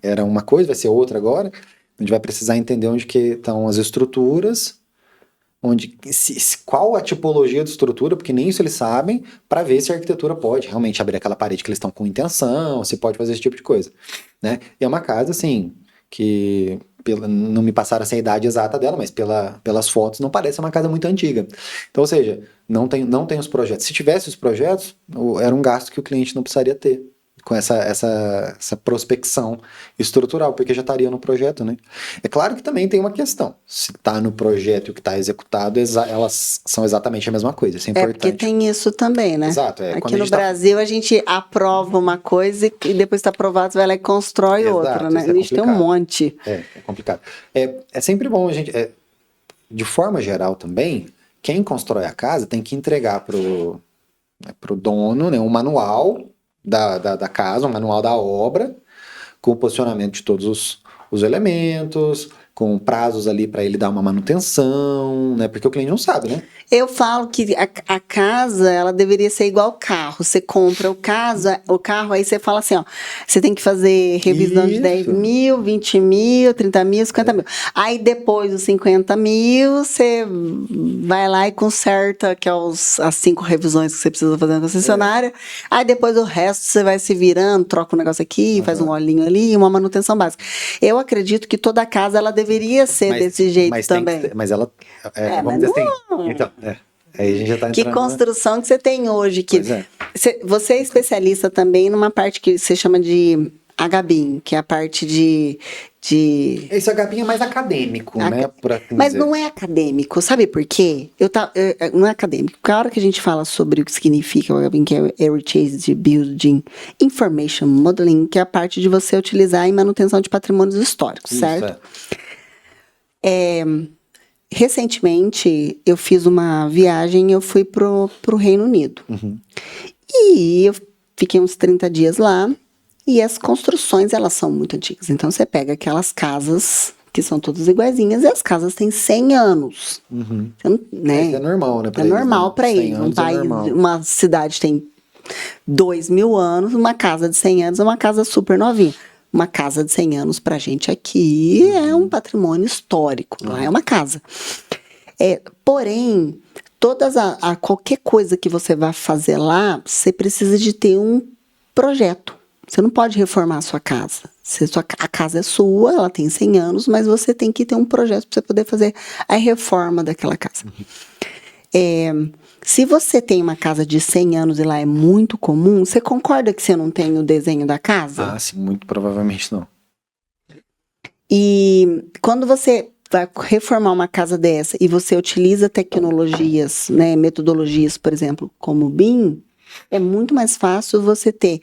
era uma coisa, vai ser outra agora. A gente vai precisar entender onde que estão as estruturas, qual a tipologia de estrutura, porque nem isso eles sabem, para ver se a arquitetura pode realmente abrir aquela parede que eles estão com intenção, se pode fazer esse tipo de coisa, né? E é uma casa, assim, que não me passaram essa idade exata dela, mas pelas fotos não parece uma casa muito antiga. Então, ou seja, não tem os projetos. Se tivesse os projetos, era um gasto que o cliente não precisaria ter com essa prospecção estrutural, porque já estaria no projeto, né? É claro que também tem uma questão. Se está no projeto e o que está executado, elas são exatamente a mesma coisa. Isso é importante. Porque tem isso também, né? Exato. Aqui no Brasil, a gente aprova uma coisa e depois está aprovado, você vai lá e constrói outra, né? Isso tem um monte. É complicado. É sempre bom a gente... de forma geral também, quem constrói a casa tem que entregar pro dono, né, um manual da casa, um manual da obra, com o posicionamento de todos os elementos, com prazos ali para ele dar uma manutenção, né? Porque o cliente não sabe, né? Eu falo que a casa, ela deveria ser igual ao carro. Você compra o carro, aí você fala assim, ó, você tem que fazer revisão de 10 mil, 20 mil, 30 mil, 50 mil. Aí depois dos 50 mil, você vai lá e conserta, que é as 5 revisões que você precisa fazer na concessionária. Aí depois o resto você vai se virando, troca um negócio aqui, faz um olhinho ali, uma manutenção básica. Eu acredito que toda casa, ela deveria ser desse jeito também. Mas ela, vamos dizer assim, então, aí a gente já tá entrando, que construção que você tem hoje? Você é especialista também numa parte que você chama de HBIM, que é a parte de... Esse HBIM é mais acadêmico, né? Mas não é acadêmico, sabe por quê? Não é acadêmico. Porque a hora que a gente fala sobre o que significa o HBIM, que é Heritage Building Information Modeling, que é a parte de você utilizar em manutenção de patrimônios históricos, certo? Recentemente, eu fiz uma viagem e eu fui pro Reino Unido. E eu fiquei uns 30 dias lá e as construções, elas são muito antigas. Então, você pega aquelas casas que são todas iguaizinhas e as casas têm 100 anos. Né? Isso é normal, né? É normal para eles. Um país, uma cidade tem 2.000 anos, uma casa de 100 anos é uma casa super novinha. Uma casa de 100 anos pra gente aqui é um patrimônio histórico, lá é uma casa. Porém, qualquer coisa que você vá fazer lá, você precisa de ter um projeto. Você não pode reformar a sua casa. A casa é sua, ela tem 100 anos, mas você tem que ter um projeto para você poder fazer a reforma daquela casa. Se você tem uma casa de 100 anos e lá é muito comum, você concorda que você não tem o desenho da casa? Ah, sim, muito provavelmente não. E quando você vai reformar uma casa dessa e você utiliza tecnologias, né, metodologias, por exemplo, como o BIM, é muito mais fácil você ter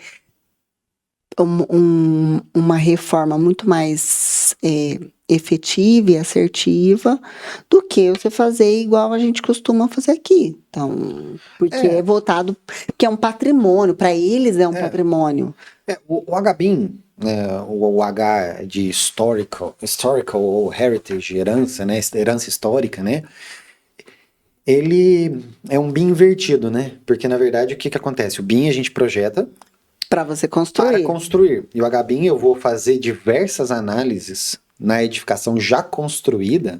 uma reforma muito mais efetiva e assertiva do que você fazer igual a gente costuma fazer aqui. Então, porque é voltado, porque é um patrimônio, para eles é um patrimônio. O HBIM, o H de historical ou heritage, herança, né, herança histórica, né, ele é um BIM invertido, né, porque na verdade o que acontece? O BIM a gente projeta para você construir. Para construir. E o HBIM eu vou fazer diversas análises na edificação já construída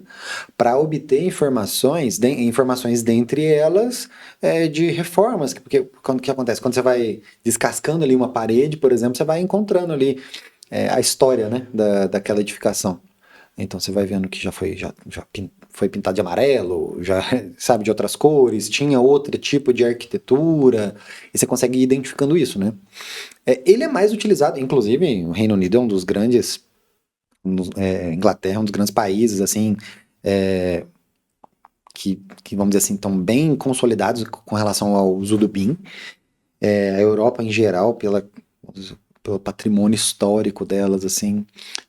para obter informações dentre elas de reformas. Porque o que acontece? Quando você vai descascando ali uma parede, por exemplo, você vai encontrando ali a história, né, daquela edificação. Então você vai vendo que já foi pintado de amarelo, já sabe, de outras cores, tinha outro tipo de arquitetura, e você consegue ir identificando isso, né? Ele é mais utilizado, inclusive, o Reino Unido é um dos grandes, Inglaterra é um dos grandes países, assim, que vamos dizer assim, estão bem consolidados com relação ao uso do BIM. A Europa, em geral, pelo patrimônio histórico delas, assim,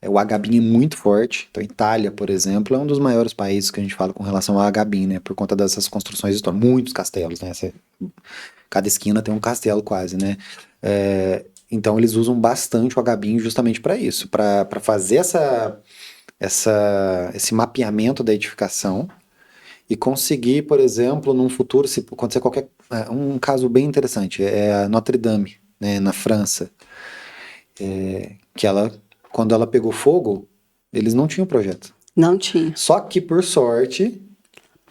o HBIM é muito forte. Então, a Itália, por exemplo, é um dos maiores países que a gente fala com relação ao HBIM, né? Por conta dessas construções históricas. Muitos castelos, né? Cada esquina tem um castelo quase, né? Então, eles usam bastante o HBIM justamente para isso, para fazer esse mapeamento da edificação e conseguir, por exemplo, num futuro, se acontecer um caso bem interessante, é a Notre Dame, né, na França. Que quando ela pegou fogo, eles não tinham projeto. Não tinha. Só que, por sorte,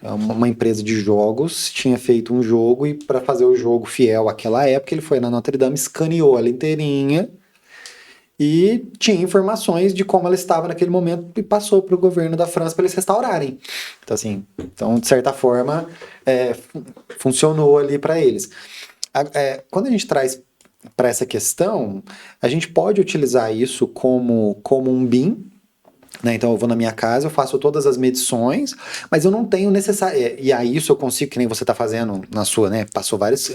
uma empresa de jogos tinha feito um jogo e para fazer o jogo fiel àquela época, ele foi na Notre Dame, escaneou ela inteirinha e tinha informações de como ela estava naquele momento e passou para o governo da França para eles restaurarem. Então, assim, de certa forma, funcionou ali para eles. Quando a gente traz para essa questão, a gente pode utilizar isso como um BIM, né? Então eu vou na minha casa, eu faço todas as medições, mas eu não tenho necessário. E aí isso eu consigo, que nem você está fazendo na sua, né? Passou vários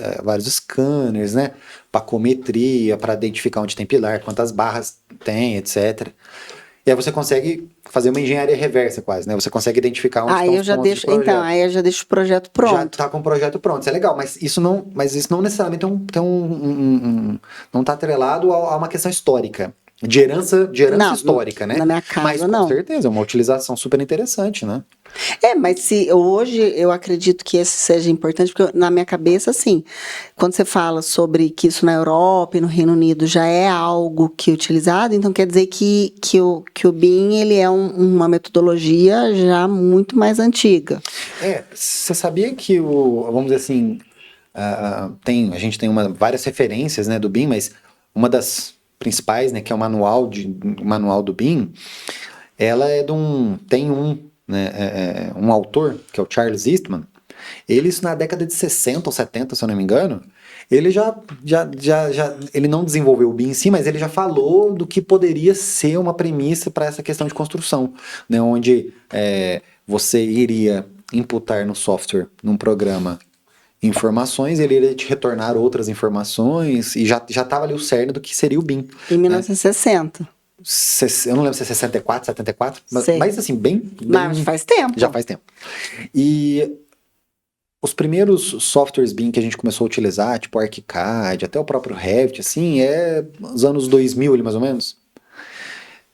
scanners, né? Pacometria, para identificar onde tem pilar, quantas barras tem, etc. E aí você consegue fazer uma engenharia reversa quase, né? Você consegue identificar onde estão os pontos de projeto. Então, aí eu já deixo o projeto pronto. Já está com o projeto pronto, isso é legal, mas isso não necessariamente não está atrelado a uma questão histórica. De herança Não, histórica, né? Na minha casa, mas não. com certeza, é uma utilização super interessante, né? Mas se hoje eu acredito que esse seja importante, porque na minha cabeça, assim, quando você fala sobre que isso na Europa e no Reino Unido já é algo que é utilizado, então quer dizer que o BIM ele é uma metodologia já muito mais antiga. Você sabia que vamos dizer assim, a gente tem várias referências, né, do BIM, mas uma das principais, né, que é o manual do BIM, ela tem um autor, que é o Charles Eastman. Ele, isso na década de 60 ou 70, se eu não me engano, ele ele não desenvolveu o BIM em si, mas ele já falou do que poderia ser uma premissa para essa questão de construção, né, onde você iria imputar no software, num programa, informações, ele iria te retornar outras informações, e já estava ali o cerne do que seria o BIM. Em 1960. Eu não lembro se é 64, 74, mas assim, bem... Mas faz tempo. Já faz tempo. E os primeiros softwares BIM que a gente começou a utilizar, tipo o ArchiCAD, até o próprio Revit, assim, os anos 2000 ali, mais ou menos.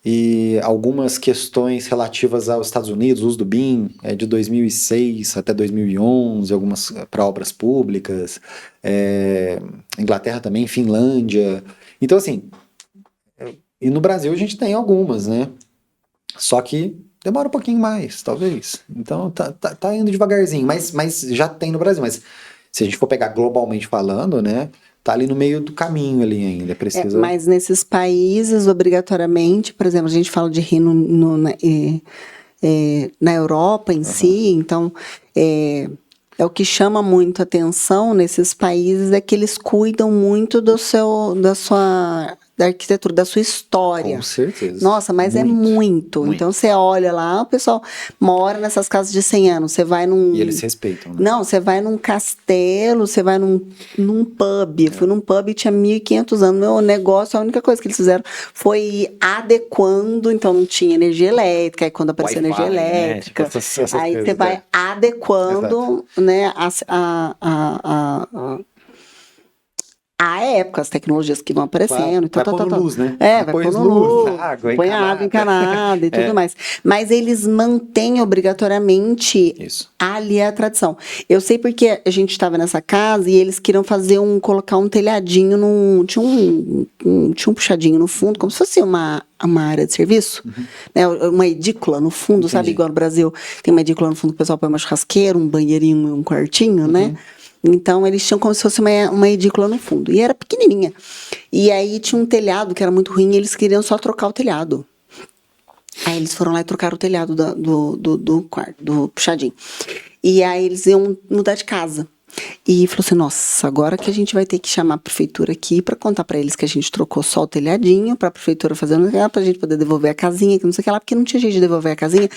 E algumas questões relativas aos Estados Unidos, o uso do BIM é de 2006 até 2011, algumas para obras públicas, Inglaterra também, Finlândia. Então, assim, e no Brasil a gente tem algumas, né? Só que demora um pouquinho mais, talvez. Então, tá indo devagarzinho, mas já tem no Brasil. Mas se a gente for pegar globalmente falando, né? Tá ali no meio do caminho ali ainda, precisa... Mas nesses países, obrigatoriamente, por exemplo, a gente fala de Reino na Europa em si, então o que chama muito atenção nesses países é que eles cuidam muito da arquitetura, da sua história. Com certeza. Nossa, mas muito, é muito. Então você olha lá, o pessoal mora nessas casas de 100 anos, você vai num... E eles respeitam, né? Não, você vai num castelo, você vai num pub. Eu fui num pub e tinha 1.500 anos. Meu negócio, a única coisa que eles fizeram foi ir adequando, então não tinha energia elétrica, aí quando apareceu energia elétrica, né? Tipo, aí você vai adequando, né, a época, as tecnologias que vão aparecendo. Vai pondo luz, né? Vai pondo luz, põe água encanada e tudo mais. Mas eles mantêm obrigatoriamente ali a tradição. Eu sei porque a gente estava nessa casa e eles queriam colocar um telhadinho, tinha um puxadinho no fundo, como se fosse uma área de serviço, né? Uma edícula no fundo. Entendi. Sabe, igual no Brasil, tem uma edícula no fundo que o pessoal põe uma churrasqueira, um banheirinho, um quartinho, né? Então, eles tinham como se fosse uma edícula no fundo. E era pequenininha. E aí, tinha um telhado que era muito ruim e eles queriam só trocar o telhado. Aí, eles foram lá e trocaram o telhado do quarto, do puxadinho. E aí, eles iam mudar de casa. E falou assim, nossa, agora que a gente vai ter que chamar a prefeitura aqui para contar para eles que a gente trocou só o telhadinho, para a prefeitura fazer pra gente poder devolver a casinha, que não sei o que lá, porque não tinha jeito de devolver a casinha,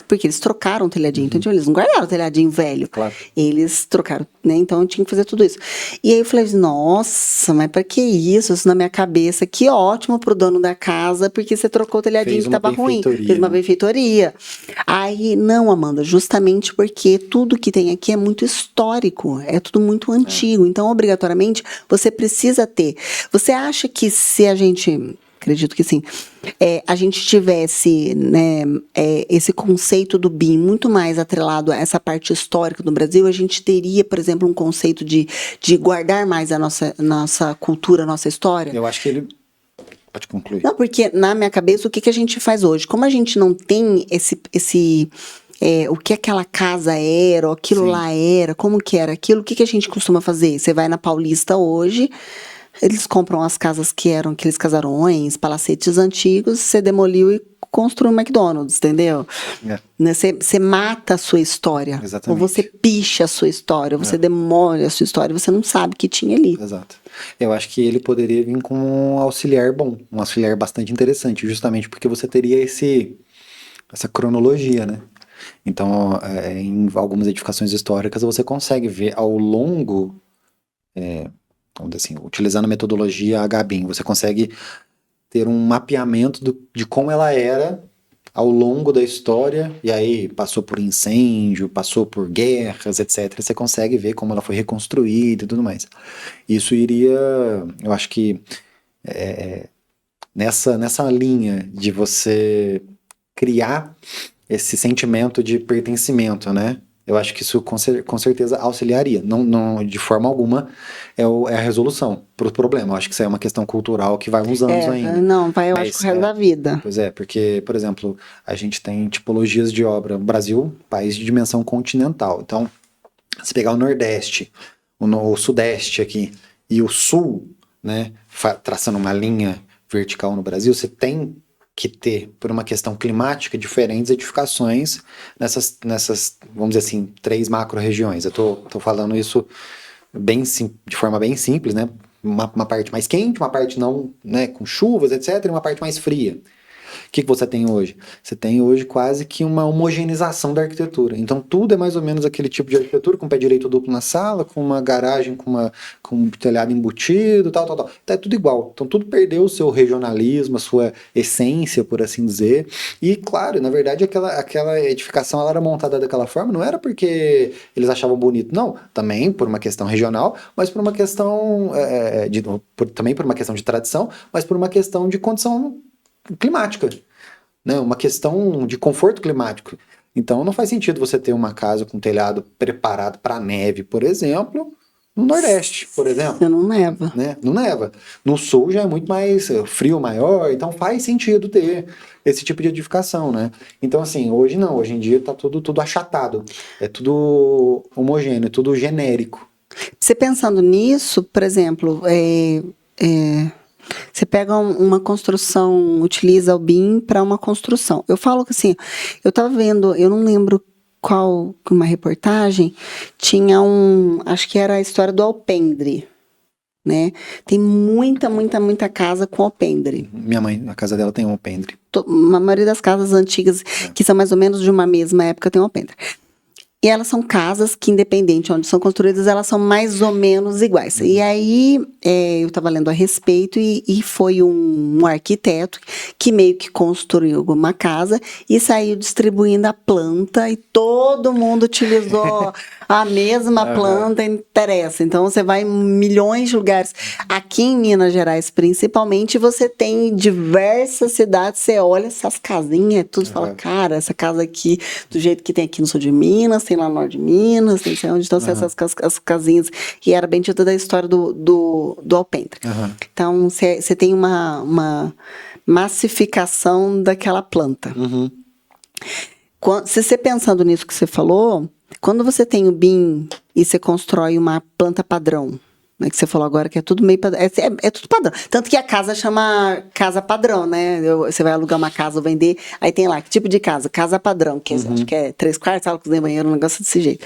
porque eles trocaram o telhadinho, então eles não guardaram o telhadinho velho, claro. Eles trocaram, né, então eu tinha que fazer tudo isso. E aí eu falei, nossa, mas para que isso na minha cabeça, que ótimo pro dono da casa, porque você trocou o telhadinho que tava ruim, fez uma benfeitoria. Aí, não, Amanda, justamente porque tudo que tem aqui é muito histórico, é tudo muito antigo, então obrigatoriamente você precisa ter. Você acha que se a gente, acredito que sim, a gente tivesse, né, esse conceito do BIM muito mais atrelado a essa parte histórica do Brasil, a gente teria, por exemplo, um conceito de guardar mais a nossa cultura, a nossa história? Eu acho que ele... Pode concluir. Não, porque na minha cabeça, o que a gente faz hoje? Como a gente não tem o que aquela casa era, ou aquilo lá era, como que era aquilo, o que a gente costuma fazer? Você vai na Paulista hoje, Eles compram as casas que eram aqueles casarões, palacetes antigos, você demoliu e construiu um McDonald's, entendeu? É, Né, você mata a sua história. exatamente. Ou você picha a sua história, você demole a sua história, você não sabe o que tinha ali. Exato. Eu acho que ele poderia vir com um auxiliar bom, um auxiliar bastante interessante, justamente porque você teria essa cronologia, né? Então, em algumas edificações históricas, você consegue ver ao longo, vamos dizer assim, utilizando a metodologia HBIM, você consegue ter um mapeamento de como ela era ao longo da história, e aí passou por incêndio, passou por guerras, etc. Você consegue ver como ela foi reconstruída e tudo mais. Isso iria, eu acho que nessa linha de você criar esse sentimento de pertencimento, né? Eu acho que isso com certeza auxiliaria. Não, de forma alguma é a resolução para o problema. Eu acho que isso é uma questão cultural que vai uns anos ainda. Não, vai, eu acho, Mas, pro resto da vida. Pois é, porque, por exemplo, a gente tem tipologias de obra. O Brasil, país de dimensão continental. Então, se pegar o Nordeste, o Sudeste aqui e o Sul, né, traçando uma linha vertical no Brasil, você tem que ter, por uma questão climática, diferentes edificações nessas, vamos dizer assim, 3 macro-regiões. Eu tô falando isso de forma bem simples, né? Uma parte mais quente, uma parte não, né, com chuvas, etc., e uma parte mais fria. O que você tem hoje? Você tem hoje quase que uma homogeneização da arquitetura. Então tudo é mais ou menos aquele tipo de arquitetura, com pé direito duplo na sala, com uma garagem com um telhado embutido, tal. Então é tudo igual. Então tudo perdeu o seu regionalismo, a sua essência, por assim dizer. E claro, na verdade aquela edificação ela era montada daquela forma, não era porque eles achavam bonito, não. Também por uma questão regional, mas por uma questão também por uma questão de tradição, mas por uma questão de condição climática, né? Uma questão de conforto climático. Então não faz sentido você ter uma casa com telhado preparado para neve, por exemplo, no Nordeste, por exemplo. Você não neva. Né? Não neva. No Sul já é muito mais frio maior, então faz sentido ter esse tipo de edificação, né? Então assim, hoje não, hoje em dia tá tudo achatado, é tudo homogêneo, tudo genérico. Você pensando nisso, por exemplo, você pega uma construção, utiliza o BIM para uma construção. Eu falo que assim, eu estava vendo, eu não lembro qual, uma reportagem, tinha acho que era a história do alpendre, né? Tem muita casa com alpendre. Minha mãe, a casa dela tem um alpendre. A maioria das casas antigas, que são mais ou menos de uma mesma época, tem um alpendre. E elas são casas que, independente de onde são construídas, elas são mais ou menos iguais. E aí, eu estava lendo a respeito e foi um arquiteto que meio que construiu uma casa e saiu distribuindo a planta e todo mundo utilizou a mesma planta, interessa. Então, você vai em milhões de lugares. Aqui em Minas Gerais, principalmente, você tem diversas cidades, você olha essas casinhas, tudo, fala, cara, essa casa aqui, do jeito que tem aqui no sul de Minas, tem lá no norte de Minas, tem onde estão essas as casinhas, e era bem dita da história do alpendre. Então, você tem uma massificação daquela planta. Se você pensando nisso que você falou, quando você tem o BIM e você constrói uma planta padrão, né, que você falou agora que é tudo meio padrão, é tudo padrão. Tanto que a casa chama casa padrão, né? Você vai alugar uma casa ou vender, aí tem lá, que tipo de casa? Casa padrão, que acho que é 3 quartos, sala, cozinha, banheiro, um negócio desse jeito.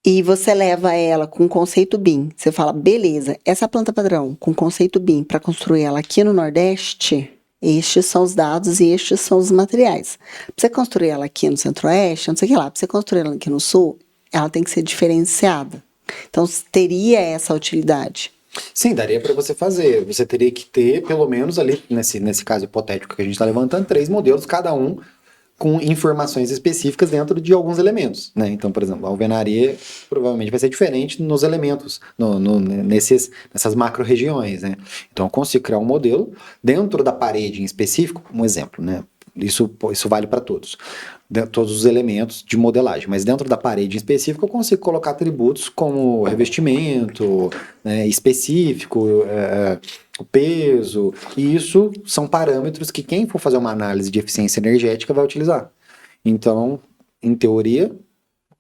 E você leva ela com conceito BIM. Você fala, beleza, essa planta padrão com conceito BIM para construir ela aqui no Nordeste, estes são os dados e estes são os materiais. Para você construir ela aqui no Centro-Oeste, não sei o que lá, para você construir ela aqui no Sul, ela tem que ser diferenciada. Então, teria essa utilidade. Sim, daria para você fazer. Você teria que ter, pelo menos ali, nesse caso hipotético que a gente está levantando, 3 modelos, cada um com informações específicas dentro de alguns elementos, né? Então, por exemplo, a alvenaria provavelmente vai ser diferente nos elementos, nessas macro-regiões, né? Então, eu consigo criar um modelo dentro da parede em específico, um exemplo, né? Isso vale para todos os elementos de modelagem, mas dentro da parede em específico eu consigo colocar atributos como revestimento, né, específico, o peso, e isso são parâmetros que quem for fazer uma análise de eficiência energética vai utilizar. Então, em teoria,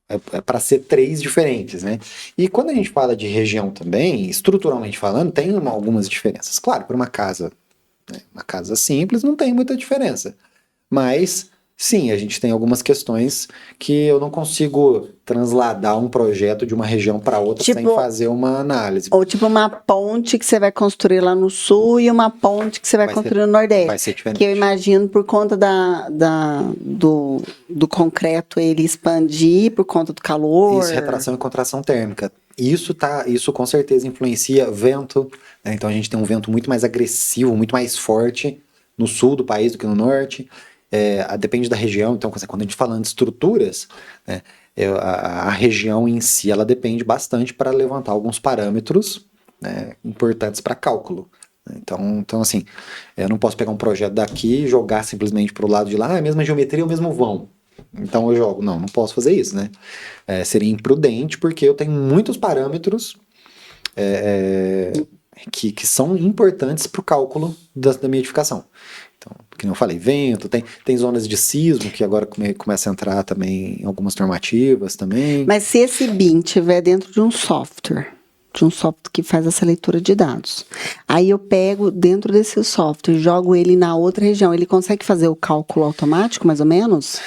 É para ser três diferentes, né? E quando a gente fala de região também, estruturalmente falando, tem algumas diferenças. Claro, para uma casa, né, uma casa simples não tem muita diferença. Mas, sim, a gente tem algumas questões que eu não consigo transladar um projeto de uma região para outra sem Tipo, fazer uma análise. ou tipo uma ponte que você vai construir lá no sul e uma ponte que você vai construir no Vai Nordeste. ser Que eu diferente. imagino por conta do concreto ele expandir, por conta do calor. Isso, retração e contração térmica. Isso com certeza influencia vento, né? Então a gente tem um vento muito mais agressivo, muito mais forte no sul do país do que no norte. Depende da região. Então, quando a gente fala de estruturas, né, a região em si ela depende bastante para levantar alguns parâmetros, né, importantes para cálculo. Então, assim, eu não posso pegar um projeto daqui e jogar simplesmente para o lado de lá, a mesma geometria, o mesmo vão. Então eu jogo. Não posso fazer isso, né? Seria imprudente, porque eu tenho muitos parâmetros que são importantes para o cálculo da minha edificação. Então, como eu falei, vento, tem zonas de sismo, que agora começa a entrar também em algumas normativas também. Mas se esse BIM estiver dentro de um software que faz essa leitura de dados, aí eu pego dentro desse software, jogo ele na outra região, ele consegue fazer o cálculo automático, mais ou menos?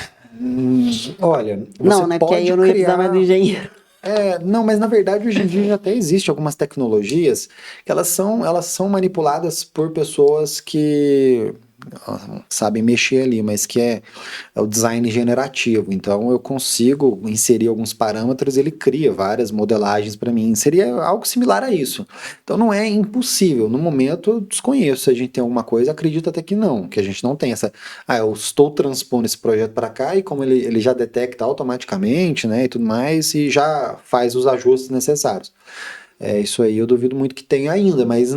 Olha, Não, né? Porque aí eu não ia precisar mais do engenheiro. Não, mas na verdade hoje em dia já até existe algumas tecnologias que elas são manipuladas por pessoas que sabem mexer ali, mas que é o design generativo. Então eu consigo inserir alguns parâmetros, ele cria várias modelagens para mim. Seria algo similar a isso. Então não é impossível. No momento eu desconheço se a gente tem alguma coisa, acredito até que não, que a gente não tem essa. Eu estou transpondo esse projeto para cá e como ele já detecta automaticamente, né, e tudo mais, e já faz os ajustes necessários. Isso aí eu duvido muito que tenha ainda, mas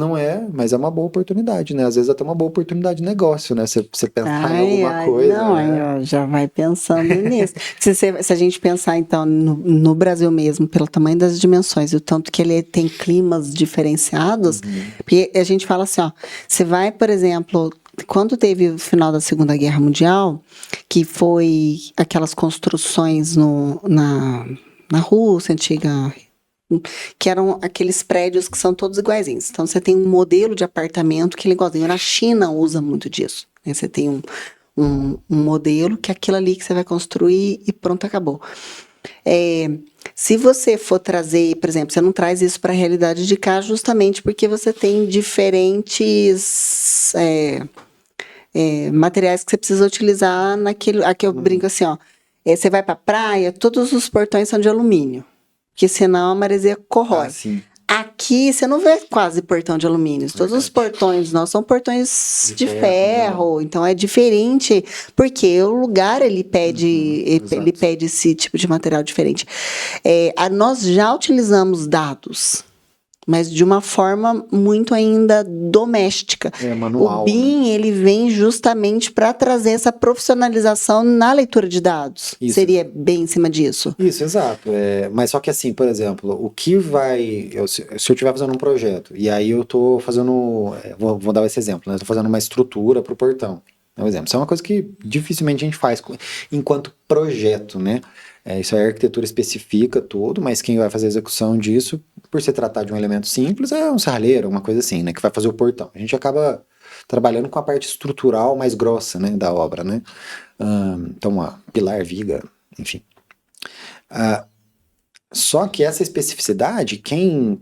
mas é uma boa oportunidade, né? Às vezes até uma boa oportunidade de negócio, né? Você pensar em alguma coisa, não, né? aí, ó, já vai pensando nisso. Se a gente pensar, então, no Brasil mesmo, pelo tamanho das dimensões e o tanto que ele tem climas diferenciados, porque a gente fala assim, ó, você vai, por exemplo, quando teve o final da Segunda Guerra Mundial, que foi aquelas construções na Rússia antiga, que eram aqueles prédios que são todos iguaizinhos. Então, você tem um modelo de apartamento que ele é igualzinho. Na China usa muito disso, né? Você tem um modelo que é aquilo ali que você vai construir e pronto, acabou. Se você for trazer, por exemplo, você não traz isso para a realidade de cá justamente porque você tem diferentes materiais que você precisa utilizar naquilo. Aqui eu brinco assim, ó. Você vai para a praia, todos os portões são de alumínio. Porque senão a maresia corrói. Sim. Aqui você não vê quase portão de alumínio. Todos os portões nossos são portões de ferro. Então é diferente, porque o lugar ele pede esse tipo de material diferente. Nós já utilizamos dados, mas de uma forma muito ainda doméstica. Manual. O BIM, né? Ele vem justamente para trazer essa profissionalização na leitura de dados. Isso. Seria bem em cima disso. Isso, exato. Mas só que assim, por exemplo, o que vai... se eu estiver fazendo um projeto, e aí eu estou fazendo... Vou dar esse exemplo, né? Estou fazendo uma estrutura para o portão. É um exemplo. Isso é uma coisa que dificilmente a gente faz enquanto projeto, né? Isso a arquitetura especifica tudo, mas quem vai fazer a execução disso, por se tratar de um elemento simples, é um serralheiro, uma coisa assim, né? Que vai fazer o portão. A gente acaba trabalhando com a parte estrutural mais grossa, né? Da obra, né? Então, pilar, viga, enfim. Só que essa especificidade, quem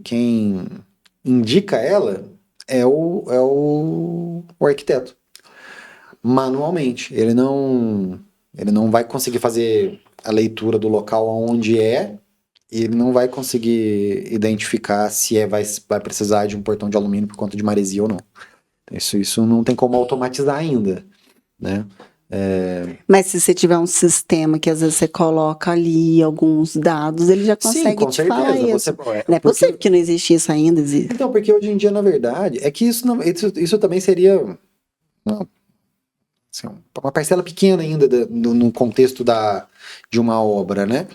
indica ela é o arquiteto. Manualmente. Ele não vai conseguir fazer a leitura do local onde e ele não vai conseguir identificar se vai precisar de um portão de alumínio por conta de maresia ou não. Isso não tem como automatizar ainda, né? Mas se você tiver um sistema que às vezes você coloca ali alguns dados, ele já consegue te falar isso. Não é possível que não existe isso ainda. Então, porque hoje em dia, na verdade, é que isso também seria uma parcela pequena ainda no contexto de uma obra, né?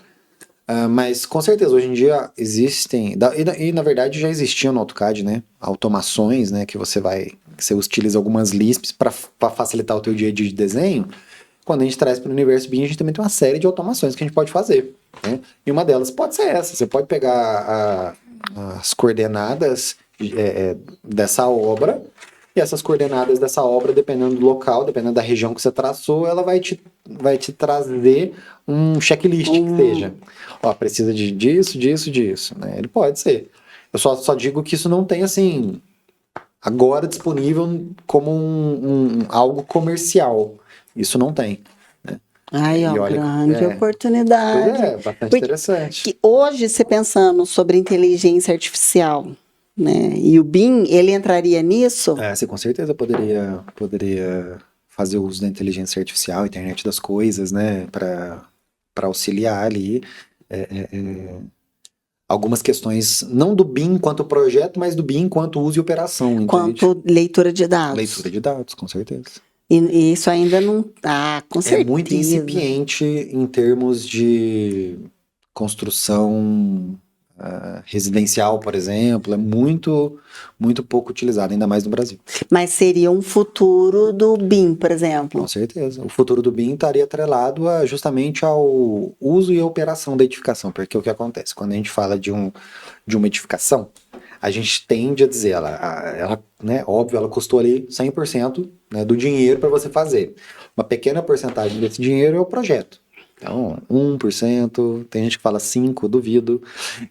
Mas com certeza hoje em dia existem, e na verdade já existiam no AutoCAD, né? Automações, né? Que você utiliza algumas Lisps para facilitar o teu dia a dia de desenho, quando a gente traz para o universo BIM, a gente também tem uma série de automações que a gente pode fazer, né? E uma delas pode ser essa. Você pode pegar as coordenadas dessa obra, e essas coordenadas dessa obra, dependendo do local, dependendo da região que você traçou, ela vai te trazer um checklist que seja. Ó, precisa disso, né? Ele pode ser. Eu só digo que isso não tem, assim, agora disponível como algo comercial. Isso não tem. Né? Ai, ó, grande oportunidade. Pois é, bastante interessante. Que hoje, você pensando sobre inteligência artificial, né? E o BIM, ele entraria nisso? Você com certeza poderia fazer uso da inteligência artificial, internet das coisas, né? Para auxiliar ali algumas questões, não do BIM enquanto projeto, mas do BIM enquanto uso e operação. Quanto leitura de dados. Leitura de dados, com certeza. E isso ainda não... com certeza. É muito incipiente em termos de construção residencial, por exemplo. É muito, muito pouco utilizado, ainda mais no Brasil. Mas seria um futuro do BIM, por exemplo? Com certeza. O futuro do BIM estaria atrelado justamente ao uso e operação da edificação. Porque o que acontece? Quando a gente fala de uma edificação, a gente tende a dizer, ela né, óbvio, ela custou ali 100%, né, do dinheiro para você fazer. Uma pequena porcentagem desse dinheiro é o projeto. Então, 1%, tem gente que fala 5%, duvido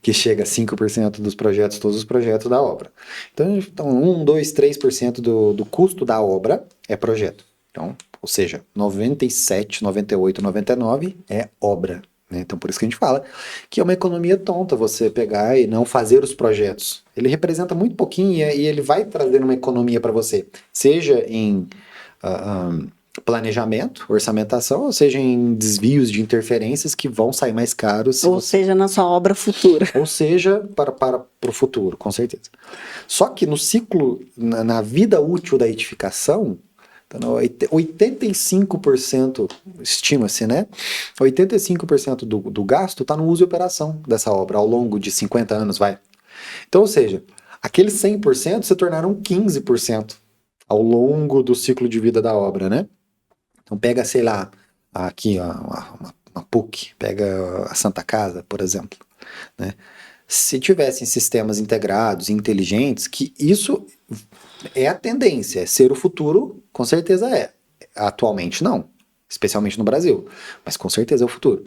que chega a 5% dos projetos, todos os projetos da obra. Então 1, 2, 3% do custo da obra é projeto. Então, ou seja, 97, 98, 99 é obra. Né? Então, por isso que a gente fala que é uma economia tonta você pegar e não fazer os projetos. Ele representa muito pouquinho e ele vai trazer uma economia para você, seja em planejamento, orçamentação, ou seja em desvios de interferências que vão sair mais caros. Ou seja, na sua obra futura. Ou seja, para o futuro, com certeza. Só que no ciclo, na vida útil da edificação, 85%, estima-se, né? 85% do gasto está no uso e operação dessa obra, ao longo de 50 anos, vai. Então, ou seja, aqueles 100% se tornaram 15% ao longo do ciclo de vida da obra, né? Então, pega, sei lá, aqui, ó, uma PUC, pega a Santa Casa, por exemplo, né? Se tivessem sistemas integrados, inteligentes, que isso é a tendência, é ser o futuro, com certeza é. Atualmente não, especialmente no Brasil, mas com certeza é o futuro.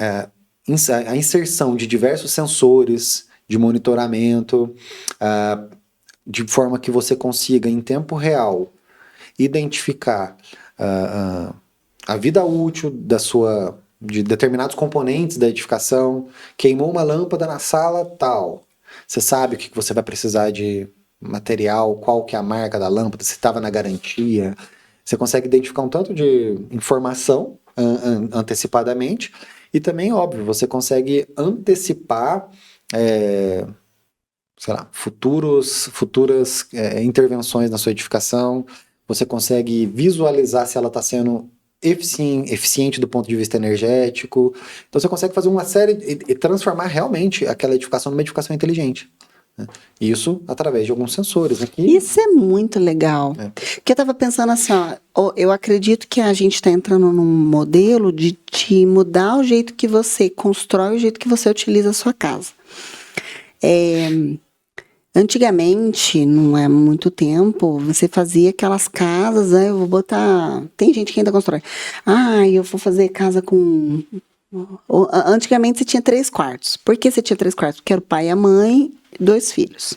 A inserção de diversos sensores de monitoramento, de forma que você consiga, em tempo real, identificar a vida útil de determinados componentes da edificação. Queimou uma lâmpada na sala, tal. Você sabe o que você vai precisar de material, qual que é a marca da lâmpada, se estava na garantia. Você consegue identificar um tanto de informação antecipadamente. E também, óbvio, você consegue antecipar sei lá, futuras intervenções na sua edificação. Você consegue visualizar se ela está sendo eficiente do ponto de vista energético. Então você consegue fazer uma série e transformar realmente aquela edificação numa edificação inteligente. Né? Isso através de alguns sensores aqui. Isso é muito legal. Porque eu estava pensando assim, eu acredito que a gente está entrando num modelo de mudar o jeito que você constrói, o jeito que você utiliza a sua casa. Antigamente, não é muito tempo, você fazia aquelas casas, eu vou botar... Tem gente que ainda constrói. Eu vou fazer casa com... Antigamente você tinha 3 quartos. Por que você tinha 3 quartos? Porque era o pai e a mãe, 2 filhos.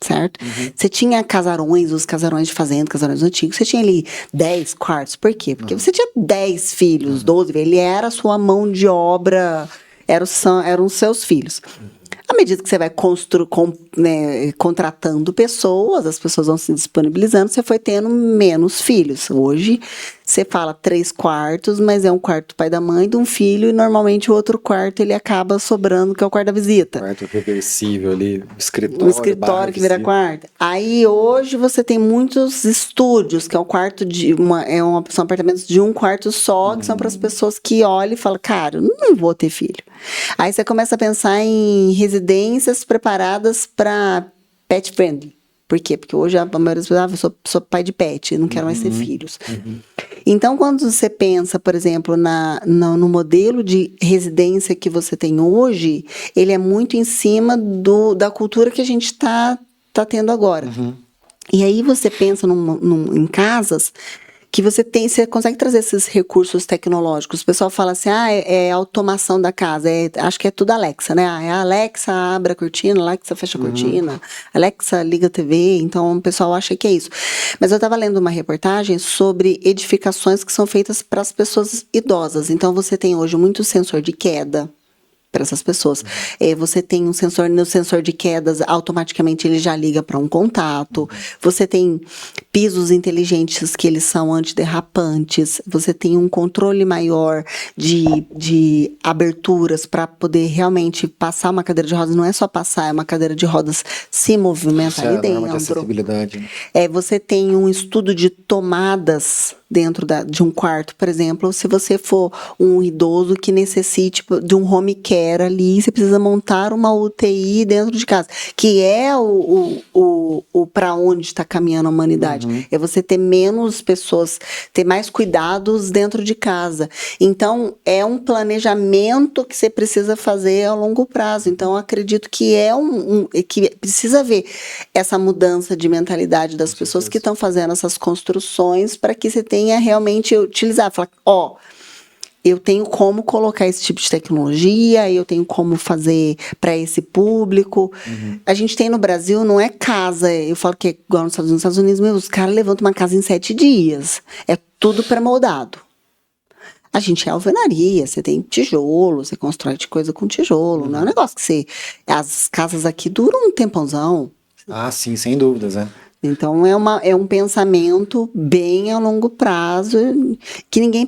Certo? Uhum. Você tinha casarões, os casarões de fazenda, casarões antigos, você tinha ali 10 quartos. Por quê? Porque você tinha 10 filhos, 12, ele era a sua mão de obra, eram os seus filhos. À medida que você vai contratando pessoas, as pessoas vão se disponibilizando, você foi tendo menos filhos. Hoje, você fala 3 quartos, mas é um quarto do pai e da mãe, de um filho, e normalmente o outro quarto ele acaba sobrando, que é o quarto da visita. Quarto reversível ali, o escritório que vira quarto. Aí, hoje, você tem muitos estúdios, que é um quarto são apartamentos de um quarto só, que são para as pessoas que olham e falam, cara, eu não vou ter filho. Aí você começa a pensar em residências preparadas para pet friendly. Por quê? Porque hoje a maioria das pessoas, eu sou pai de pet, não quero mais ter filhos. Então, quando você pensa, por exemplo, no modelo de residência que você tem hoje, ele é muito em cima da cultura que a gente tá tendo agora. E aí você pensa em casas que você consegue trazer esses recursos tecnológicos. O pessoal fala assim, é automação da casa, acho que é tudo Alexa, né? É a Alexa abre a cortina, Alexa fecha a cortina, Alexa liga a TV, então o pessoal acha que é isso. Mas eu estava lendo uma reportagem sobre edificações que são feitas para as pessoas idosas. Então você tem hoje muito sensor de queda para essas pessoas. Você tem um sensor, no sensor de quedas, automaticamente ele já liga para um contato. Você tem pisos inteligentes que eles são antiderrapantes. Você tem um controle maior de aberturas para poder realmente passar uma cadeira de rodas. Não é só passar, é uma cadeira de rodas se movimentar ali dentro. De acessibilidade, né? Você tem um estudo de tomadas dentro de um quarto, por exemplo, se você for um idoso que necessite de um home care ali, você precisa montar uma UTI dentro de casa, que é o para onde está caminhando a humanidade. É você ter menos pessoas, ter mais cuidados dentro de casa. Então, é um planejamento que você precisa fazer a longo prazo. Então, eu acredito que que precisa haver essa mudança de mentalidade das pessoas que estão fazendo essas construções para que você tenha realmente utilizar. Falar, eu tenho como colocar esse tipo de tecnologia, eu tenho como fazer para esse público. A gente tem no Brasil, não é casa, eu falo que é igual nos Estados Unidos, os caras levantam uma casa em 7 dias. É tudo pré-moldado. A gente é alvenaria, você tem tijolo, você constrói de coisa com tijolo. Não é um negócio que as casas aqui duram um tempãozão. Ah, sim, sem dúvidas, né? Então, é um pensamento bem a longo prazo, que ninguém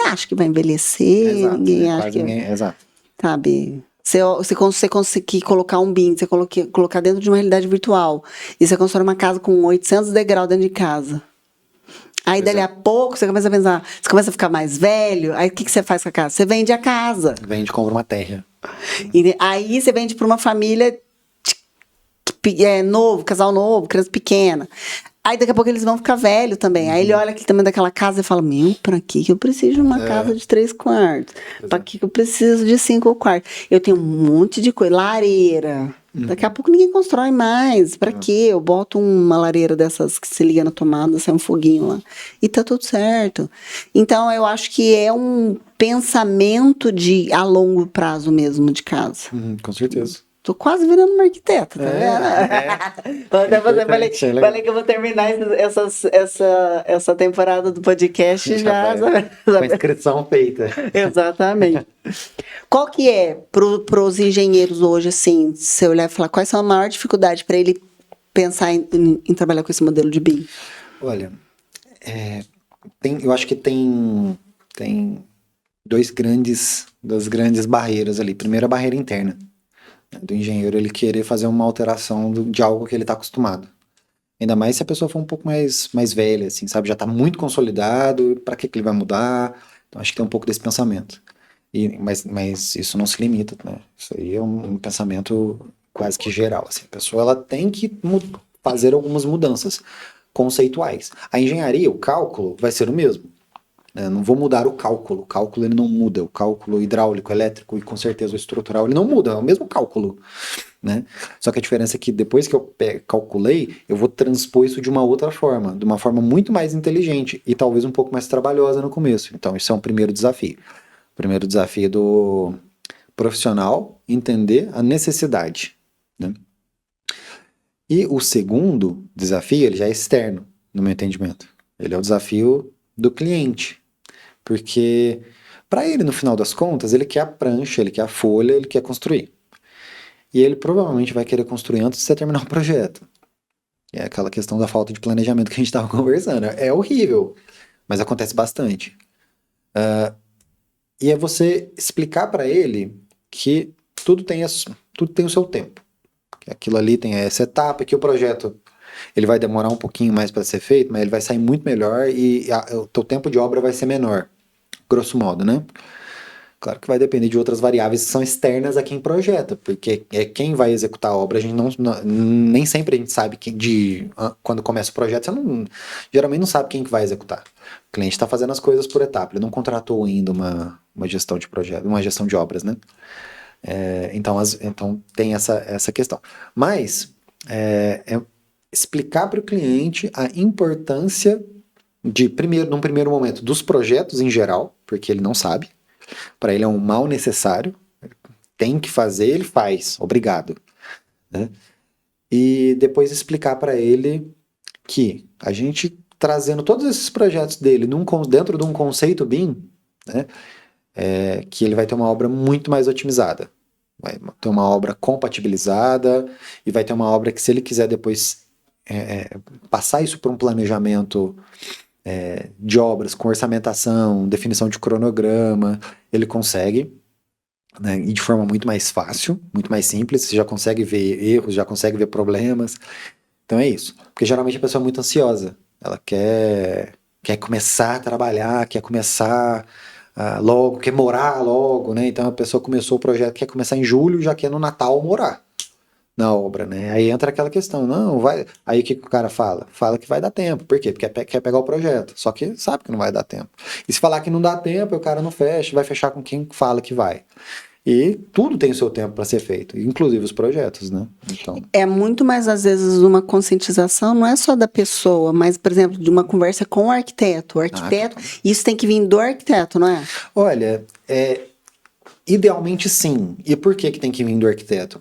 acha que vai envelhecer, Exato, ninguém acha que... Exato. Sabe, você conseguir colocar um BIM, você colocar dentro de uma realidade virtual, e você constrói uma casa com 800 degraus dentro de casa. Aí, dali a pouco, você começa a pensar, você começa a ficar mais velho, aí o que você faz com a casa? Você vende a casa. Vende, compra uma terra. E aí, você vende para uma família novo, casal novo, criança pequena. Aí daqui a pouco eles vão ficar velhos também. Aí ele olha aqui também daquela casa e fala, pra que eu preciso de uma casa de 3 quartos? Pra que eu preciso de 5 quartos? Eu tenho um monte de coisa, lareira. Daqui a pouco ninguém constrói mais. Pra quê? Eu boto uma lareira dessas que se liga na tomada, sai um foguinho lá. E tá tudo certo. Então eu acho que é um pensamento a longo prazo mesmo de casa. Com certeza. Tô quase virando uma arquiteta, tá vendo? Falei que eu vou terminar essa temporada do podcast já. Com a inscrição feita. Exatamente. Qual que é para os engenheiros hoje, assim, se você olhar e falar, quais são a maior dificuldade para ele pensar em trabalhar com esse modelo de BIM? Olha, eu acho que tem duas grandes barreiras ali. Primeiro, a barreira interna. Do engenheiro ele querer fazer uma alteração de algo que ele está acostumado. Ainda mais se a pessoa for um pouco mais velha, assim, sabe? Já está muito consolidado, para que ele vai mudar? Então acho que tem um pouco desse pensamento. Mas isso não se limita, né? Isso aí é um pensamento quase que geral, assim. A pessoa ela tem que fazer algumas mudanças conceituais. A engenharia, o cálculo, vai ser o mesmo. Não vou mudar o cálculo ele não muda, o cálculo hidráulico, elétrico e com certeza o estrutural ele não muda, é o mesmo cálculo, né? Só que a diferença é que depois que eu calculei, eu vou transpor isso de uma outra forma, de uma forma muito mais inteligente e talvez um pouco mais trabalhosa no começo. Então isso é um primeiro desafio. O primeiro desafio do profissional, entender a necessidade, né? E o segundo desafio, ele já é externo, no meu entendimento. Ele é o desafio do cliente. Porque, para ele, no final das contas, ele quer a prancha, ele quer a folha, ele quer construir. E ele provavelmente vai querer construir antes de você terminar o projeto. É aquela questão da falta de planejamento que a gente estava conversando. É horrível, mas acontece bastante. E é você explicar para ele que tudo tem o seu tempo. Que aquilo ali tem essa etapa, que o projeto ele vai demorar um pouquinho mais para ser feito, mas ele vai sair muito melhor e o teu tempo de obra vai ser menor, grosso modo, né? Claro que vai depender de outras variáveis que são externas a quem projeta, porque é quem vai executar a obra, a gente nem sempre a gente sabe quando começa o projeto, geralmente não sabe quem que vai executar. O cliente está fazendo as coisas por etapa, ele não contratou ainda uma gestão de projeto, uma gestão de obras, né? Então tem essa questão. Mas explicar para o cliente a importância num primeiro momento, dos projetos em geral, porque ele não sabe. Para ele é um mal necessário, tem que fazer, ele faz, obrigado. Né? E depois explicar para ele que a gente trazendo todos esses projetos dele dentro de um conceito BIM, né, que ele vai ter uma obra muito mais otimizada. Vai ter uma obra compatibilizada e vai ter uma obra que, se ele quiser depois passar isso para um planejamento de obras com orçamentação, definição de cronograma, ele consegue, né, e de forma muito mais fácil, muito mais simples, você já consegue ver erros, já consegue ver problemas. Então é isso. Porque geralmente a pessoa é muito ansiosa, ela quer começar a trabalhar, quer começar logo, quer morar logo, né? Então a pessoa começou o projeto, quer começar em julho, já quer no Natal morar na obra, né? Aí entra aquela questão, não, vai. Aí o que o cara fala? Fala que vai dar tempo. Por quê? Porque quer pegar o projeto. Só que sabe que não vai dar tempo. E se falar que não dá tempo, o cara não fecha, vai fechar com quem fala que vai. E tudo tem o seu tempo para ser feito, inclusive os projetos, né? Então, É muito mais, às vezes, uma conscientização, não é só da pessoa, mas, por exemplo, de uma conversa com o arquiteto. O arquiteto, isso tem que vir do arquiteto, não é? olha, idealmente sim. E por que tem que vir do arquiteto?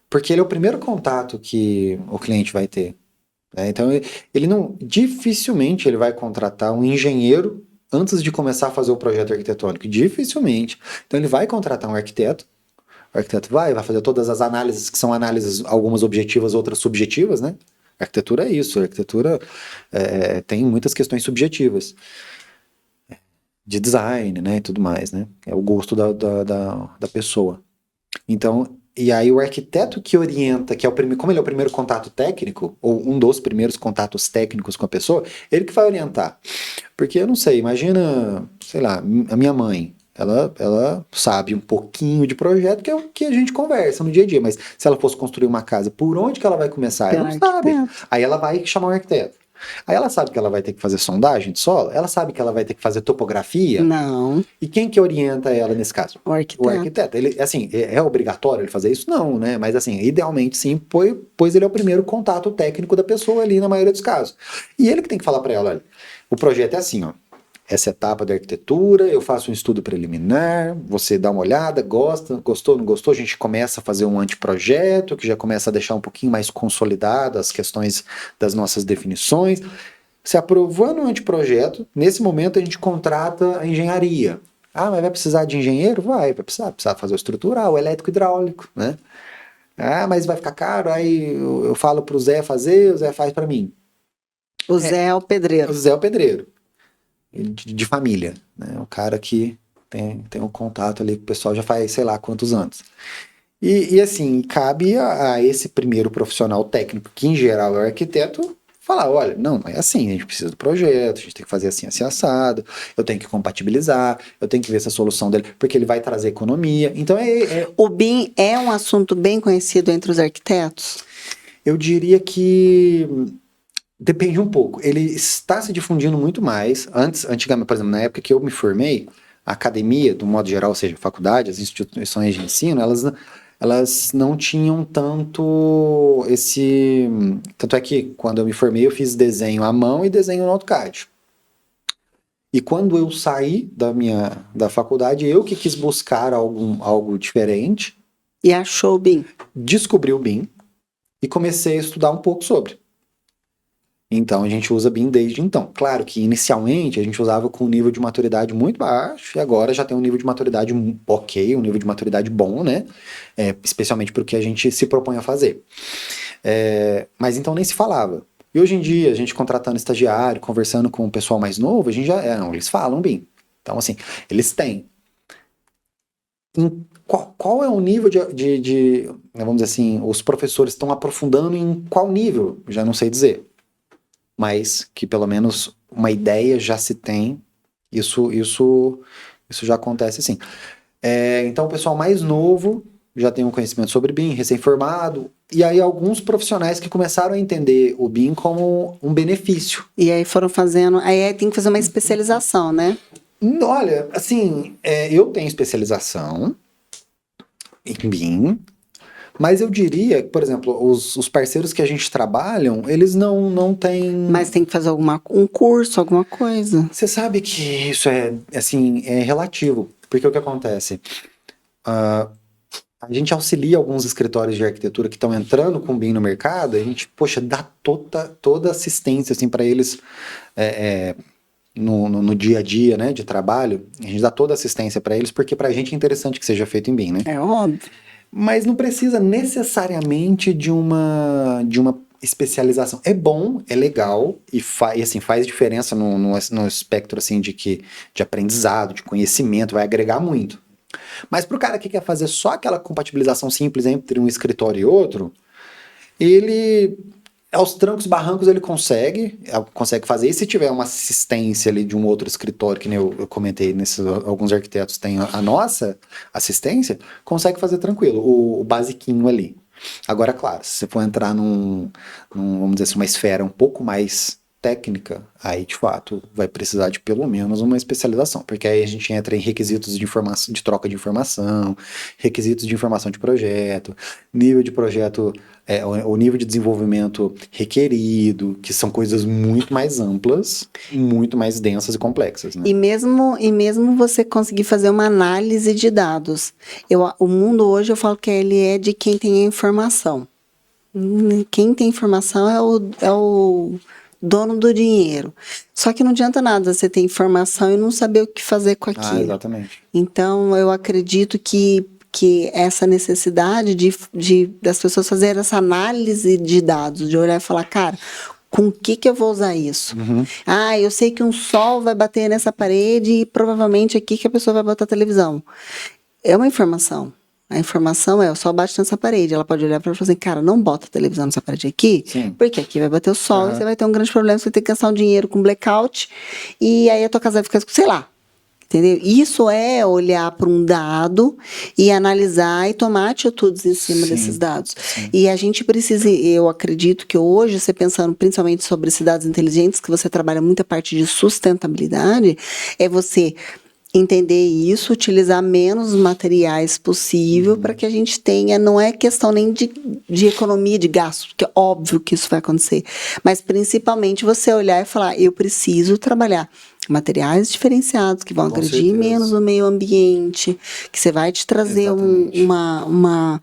Porque ele é o primeiro contato que o cliente vai ter. Né? Então, ele não, dificilmente ele vai contratar um engenheiro antes de começar a fazer o projeto arquitetônico. Dificilmente. Então, ele vai contratar um arquiteto. O arquiteto vai fazer todas as análises, que são análises, algumas objetivas, outras subjetivas, né? A arquitetura é isso. A arquitetura tem muitas questões subjetivas. De design, né? E tudo mais, né? É o gosto da pessoa. Então, e aí o arquiteto que orienta, que é como ele é o primeiro contato técnico, ou um dos primeiros contatos técnicos com a pessoa, ele que vai orientar. Porque eu não sei, imagina, sei lá, a minha mãe, ela sabe um pouquinho de projeto, que é o que a gente conversa no dia a dia, mas se ela fosse construir uma casa, por onde que ela vai começar? Ela não sabe. Aí ela vai chamar um arquiteto. Aí ela sabe que ela vai ter que fazer sondagem de solo? Ela sabe que ela vai ter que fazer topografia? Não. E quem que orienta ela nesse caso? O arquiteto. O arquiteto. Ele, assim, é obrigatório ele fazer isso? Não, né? Mas, assim, idealmente sim, pois ele é o primeiro contato técnico da pessoa ali na maioria dos casos. E ele que tem que falar para ela, olha, o projeto é assim, ó. Essa etapa da arquitetura, eu faço um estudo preliminar, você dá uma olhada, gostou, não gostou, a gente começa a fazer um anteprojeto, que já começa a deixar um pouquinho mais consolidado as questões das nossas definições. Se aprovando o anteprojeto, nesse momento a gente contrata a engenharia. Ah, mas vai precisar de engenheiro? Vai precisar fazer o estrutural, o elétrico hidráulico, né? Ah, mas vai ficar caro, aí eu falo pro Zé fazer, o Zé faz para mim. O Zé é o pedreiro. O Zé é o pedreiro. De família, né? O cara que tem um contato ali com o pessoal já faz sei lá quantos anos. E assim, cabe a esse primeiro profissional técnico, que em geral é o arquiteto, falar, olha, não é assim, a gente precisa do projeto, a gente tem que fazer assim assado, eu tenho que compatibilizar, eu tenho que ver se a solução dele, porque ele vai trazer economia. Então O BIM é um assunto bem conhecido entre os arquitetos? Eu diria que depende um pouco. Ele está se difundindo muito mais. Antigamente, por exemplo, na época que eu me formei, a academia, do modo geral, ou seja, a faculdade, as instituições de ensino, elas não tinham tanto esse... Tanto é que, quando eu me formei, eu fiz desenho à mão e desenho no AutoCAD. E quando eu saí da faculdade, eu que quis buscar algo diferente. E achou o BIM? Descobri o BIM e comecei a estudar um pouco sobre. Então, a gente usa BIM desde então. Claro que, inicialmente, a gente usava com um nível de maturidade muito baixo, e agora já tem um nível de maturidade ok, um nível de maturidade bom, né? Especialmente para o que a gente se propõe a fazer. Mas então nem se falava. E hoje em dia, a gente contratando estagiário, conversando com o pessoal mais novo, a gente já... Não, eles falam BIM. Então, assim, eles têm. Qual é o nível vamos dizer assim, os professores estão aprofundando em qual nível? Já não sei dizer. Mas que pelo menos uma ideia já se tem, isso Isso já acontece sim. Então, o pessoal mais novo já tem um conhecimento sobre BIM, recém-formado, e aí alguns profissionais que começaram a entender o BIM como um benefício. E aí foram fazendo. Aí tem que fazer uma especialização, né? Olha, assim, eu tenho especialização em BIM, mas eu diria que, por exemplo, os parceiros que a gente trabalham, eles não têm. Mas tem que fazer um curso, alguma coisa. Você sabe que isso assim, é relativo, porque o que acontece? A gente auxilia alguns escritórios de arquitetura que estão entrando com o BIM no mercado, a gente, poxa, dá toda assistência assim, para eles no dia a dia, né, de trabalho. A gente dá toda assistência para eles, porque para a gente é interessante que seja feito em BIM, né? É óbvio. Mas não precisa necessariamente de uma especialização. É bom, é legal e assim, faz diferença no espectro assim, de aprendizado, de conhecimento, vai agregar muito. Mas para o cara que quer fazer só aquela compatibilização simples entre um escritório e outro, ele, aos trancos e barrancos, ele consegue fazer. E se tiver uma assistência ali de um outro escritório, que nem eu comentei, alguns arquitetos têm a nossa assistência, consegue fazer tranquilo, o basiquinho ali. Agora, claro, se você for entrar vamos dizer assim, uma esfera um pouco mais técnica, aí de fato vai precisar de pelo menos uma especialização, porque aí a gente entra em requisitos de informação, de troca de informação, requisitos de informação de projeto, nível de projeto, o nível de desenvolvimento requerido, que são coisas muito mais amplas, muito mais densas e complexas, né? E mesmo você conseguir fazer uma análise de dados. O mundo hoje eu falo que ele é de quem tem a informação. Quem tem informação é o dono do dinheiro. Só que não adianta nada você ter informação e não saber o que fazer com aquilo. Exatamente. Então, eu acredito que essa necessidade das pessoas fazerem essa análise de dados, de olhar e falar, cara, com o que eu vou usar isso? Uhum. Eu sei que um sol vai bater nessa parede e provavelmente aqui que a pessoa vai botar a televisão. É uma informação. A informação o sol bate nessa parede. Ela pode olhar para ela e falar assim, cara, não bota a televisão nessa parede aqui, Sim. porque aqui vai bater o sol e você vai ter um grande problema, você vai ter que gastar um dinheiro com blackout e aí a tua casa vai ficar, sei lá, entendeu? Isso é olhar para um dado e analisar e tomar atitudes em cima desses dados. Sim. E a gente precisa, eu acredito que hoje, você pensando principalmente sobre cidades inteligentes, que você trabalha muita parte de sustentabilidade, é você entender isso, utilizar menos materiais possível para que a gente tenha, não é questão nem de economia de gasto, porque é óbvio que isso vai acontecer, mas principalmente você olhar e falar, eu preciso trabalhar materiais diferenciados que vão Com agredir certeza. menos o meio ambiente, que você vai te trazer uma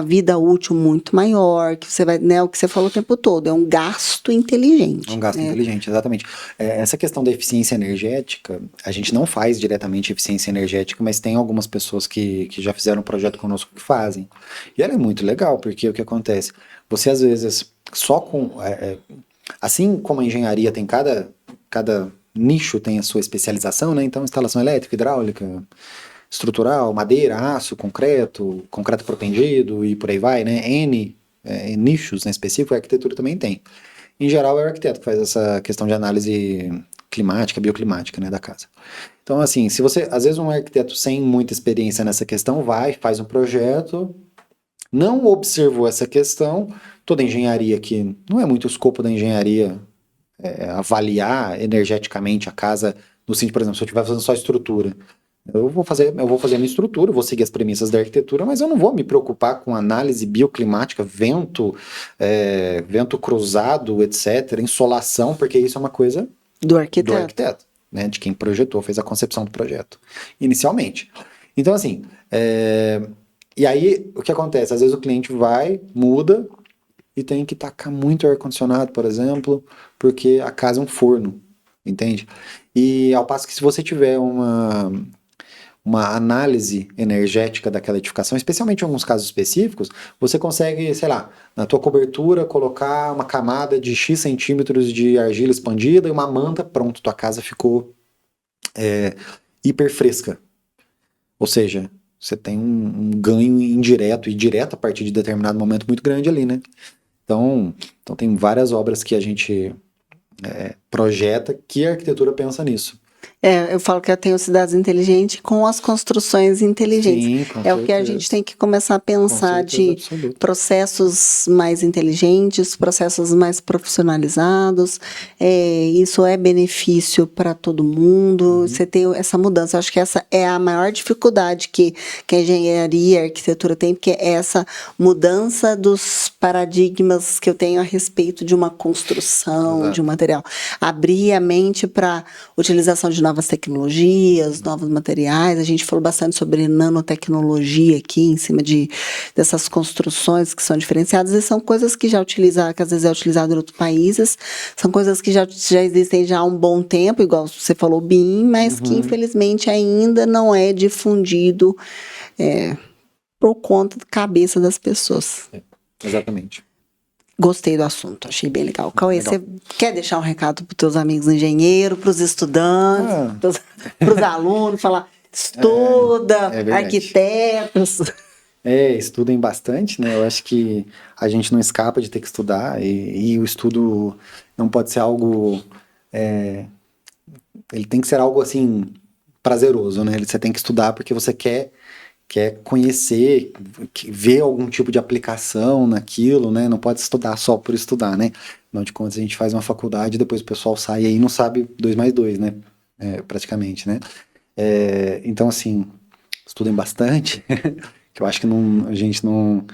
vida útil muito maior, que você vai, né, o que você falou o tempo todo, é um gasto inteligente. Um gasto inteligente, exatamente. Essa questão da eficiência energética, a gente não faz diretamente eficiência energética, mas tem algumas pessoas que já fizeram um projeto conosco que fazem. E ela é muito legal, porque o que acontece? Você, às vezes, só com... assim como a engenharia tem cada nicho tem a sua especialização, né? Então, instalação elétrica, hidráulica, estrutural, madeira, aço, concreto protendido e por aí vai, né? Nichos, né, específicos, a arquitetura também tem. Em geral, é o arquiteto que faz essa questão de análise climática, bioclimática, né, da casa. Então, assim, se você, às vezes um arquiteto sem muita experiência nessa questão faz um projeto, não observou essa questão, toda engenharia que não é muito o escopo da engenharia avaliar energeticamente a casa, no sentido, por exemplo, se eu estiver fazendo só estrutura, eu vou fazer a minha estrutura, vou seguir as premissas da arquitetura, mas eu não vou me preocupar com análise bioclimática, vento cruzado, etc., insolação, porque isso é uma coisa do arquiteto, né, de quem projetou, fez a concepção do projeto, inicialmente. Então, assim, e aí, o que acontece? Às vezes o cliente muda, e tem que tacar muito ar-condicionado, por exemplo, porque a casa é um forno, entende? E ao passo que se você tiver uma análise energética daquela edificação, especialmente em alguns casos específicos, você consegue, sei lá, na tua cobertura, colocar uma camada de X centímetros de argila expandida e uma manta, pronto, tua casa ficou hiper fresca. Ou seja, você tem um ganho indireto e direto a partir de determinado momento muito grande ali, né? Então tem várias obras que a gente projeta que a arquitetura pensa nisso. Eu falo que eu tenho cidades inteligentes com as construções inteligentes. Sim, com É o que a certeza. gente tem que começar a pensar certeza de absoluta. processos mais inteligentes, processos mais profissionalizados. Isso é benefício para todo mundo. Você tem essa mudança. Eu acho que essa é a maior dificuldade que a engenharia, a arquitetura tem, porque é essa mudança dos paradigmas que eu tenho a respeito de uma construção, Exato. de um material. Abrir a mente para utilização de novas tecnologias, novos materiais. A gente falou bastante sobre nanotecnologia aqui, em cima dessas construções que são diferenciadas, e são coisas que que às vezes é utilizado em outros países, são coisas que já existem já há um bom tempo, igual você falou, BIM, mas que infelizmente ainda não é difundido por conta da cabeça das pessoas. Exatamente. Gostei do assunto, achei bem legal. Cauê, Legal. você quer deixar um recado para os teus amigos engenheiros, para os estudantes, para os alunos, falar, estuda, verdade. arquitetos. Estudem bastante, né? Eu acho que a gente não escapa de ter que estudar e o estudo não pode ser algo... ele tem que ser algo, assim, prazeroso, né? Você tem que estudar porque você quer conhecer, ver algum tipo de aplicação naquilo, né? Não pode estudar só por estudar, né? Afinal de contas, a gente faz uma faculdade, depois o pessoal sai aí e não sabe 2 mais 2, né? Praticamente, né? Então, assim, estudem bastante, que eu acho que a gente não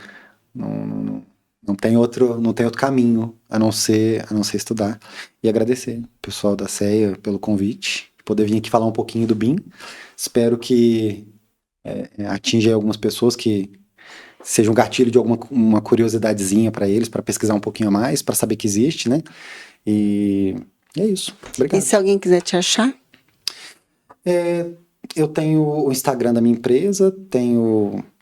tem outro caminho a não ser estudar. E agradecer o pessoal da CEA pelo convite, poder vir aqui falar um pouquinho do BIM. Espero que atinja algumas pessoas, que seja um gatilho de uma curiosidadezinha para eles, para pesquisar um pouquinho a mais, para saber que existe, né? E é isso. Obrigado. E se alguém quiser te achar? Eu tenho o Instagram da minha empresa,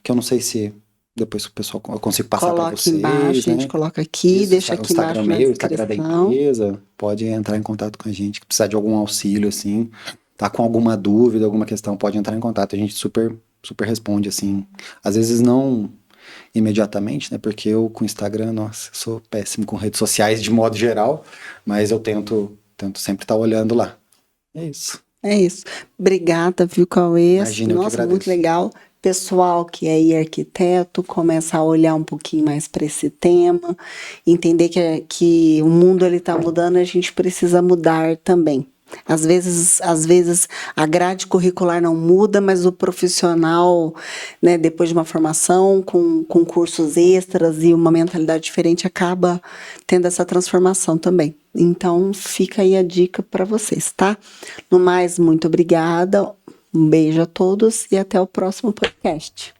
que eu não sei se depois o pessoal eu consigo passar para vocês. Coloca embaixo, né? a gente coloca aqui, Isso, deixa o aqui Instagram embaixo na meu, o Instagram da descrição. empresa, pode entrar em contato com a gente, que precisar de algum auxílio, assim, tá com alguma dúvida, alguma questão, pode entrar em contato, a gente super responde, assim, às vezes não imediatamente, né, porque eu com o Instagram, nossa, eu sou péssimo com redes sociais de modo geral, mas eu tento sempre estar olhando lá. É isso. É isso. Obrigada, viu, Cauê? Imagina, eu que Nossa, agradeço. muito legal. Pessoal que é aí arquiteto, começa a olhar um pouquinho mais para esse tema, entender que o mundo ele está mudando e a gente precisa mudar também. Às vezes a grade curricular não muda, mas o profissional, né, depois de uma formação com cursos extras e uma mentalidade diferente, acaba tendo essa transformação também. Então, fica aí a dica para vocês, tá? No mais, muito obrigada, um beijo a todos e até o próximo podcast.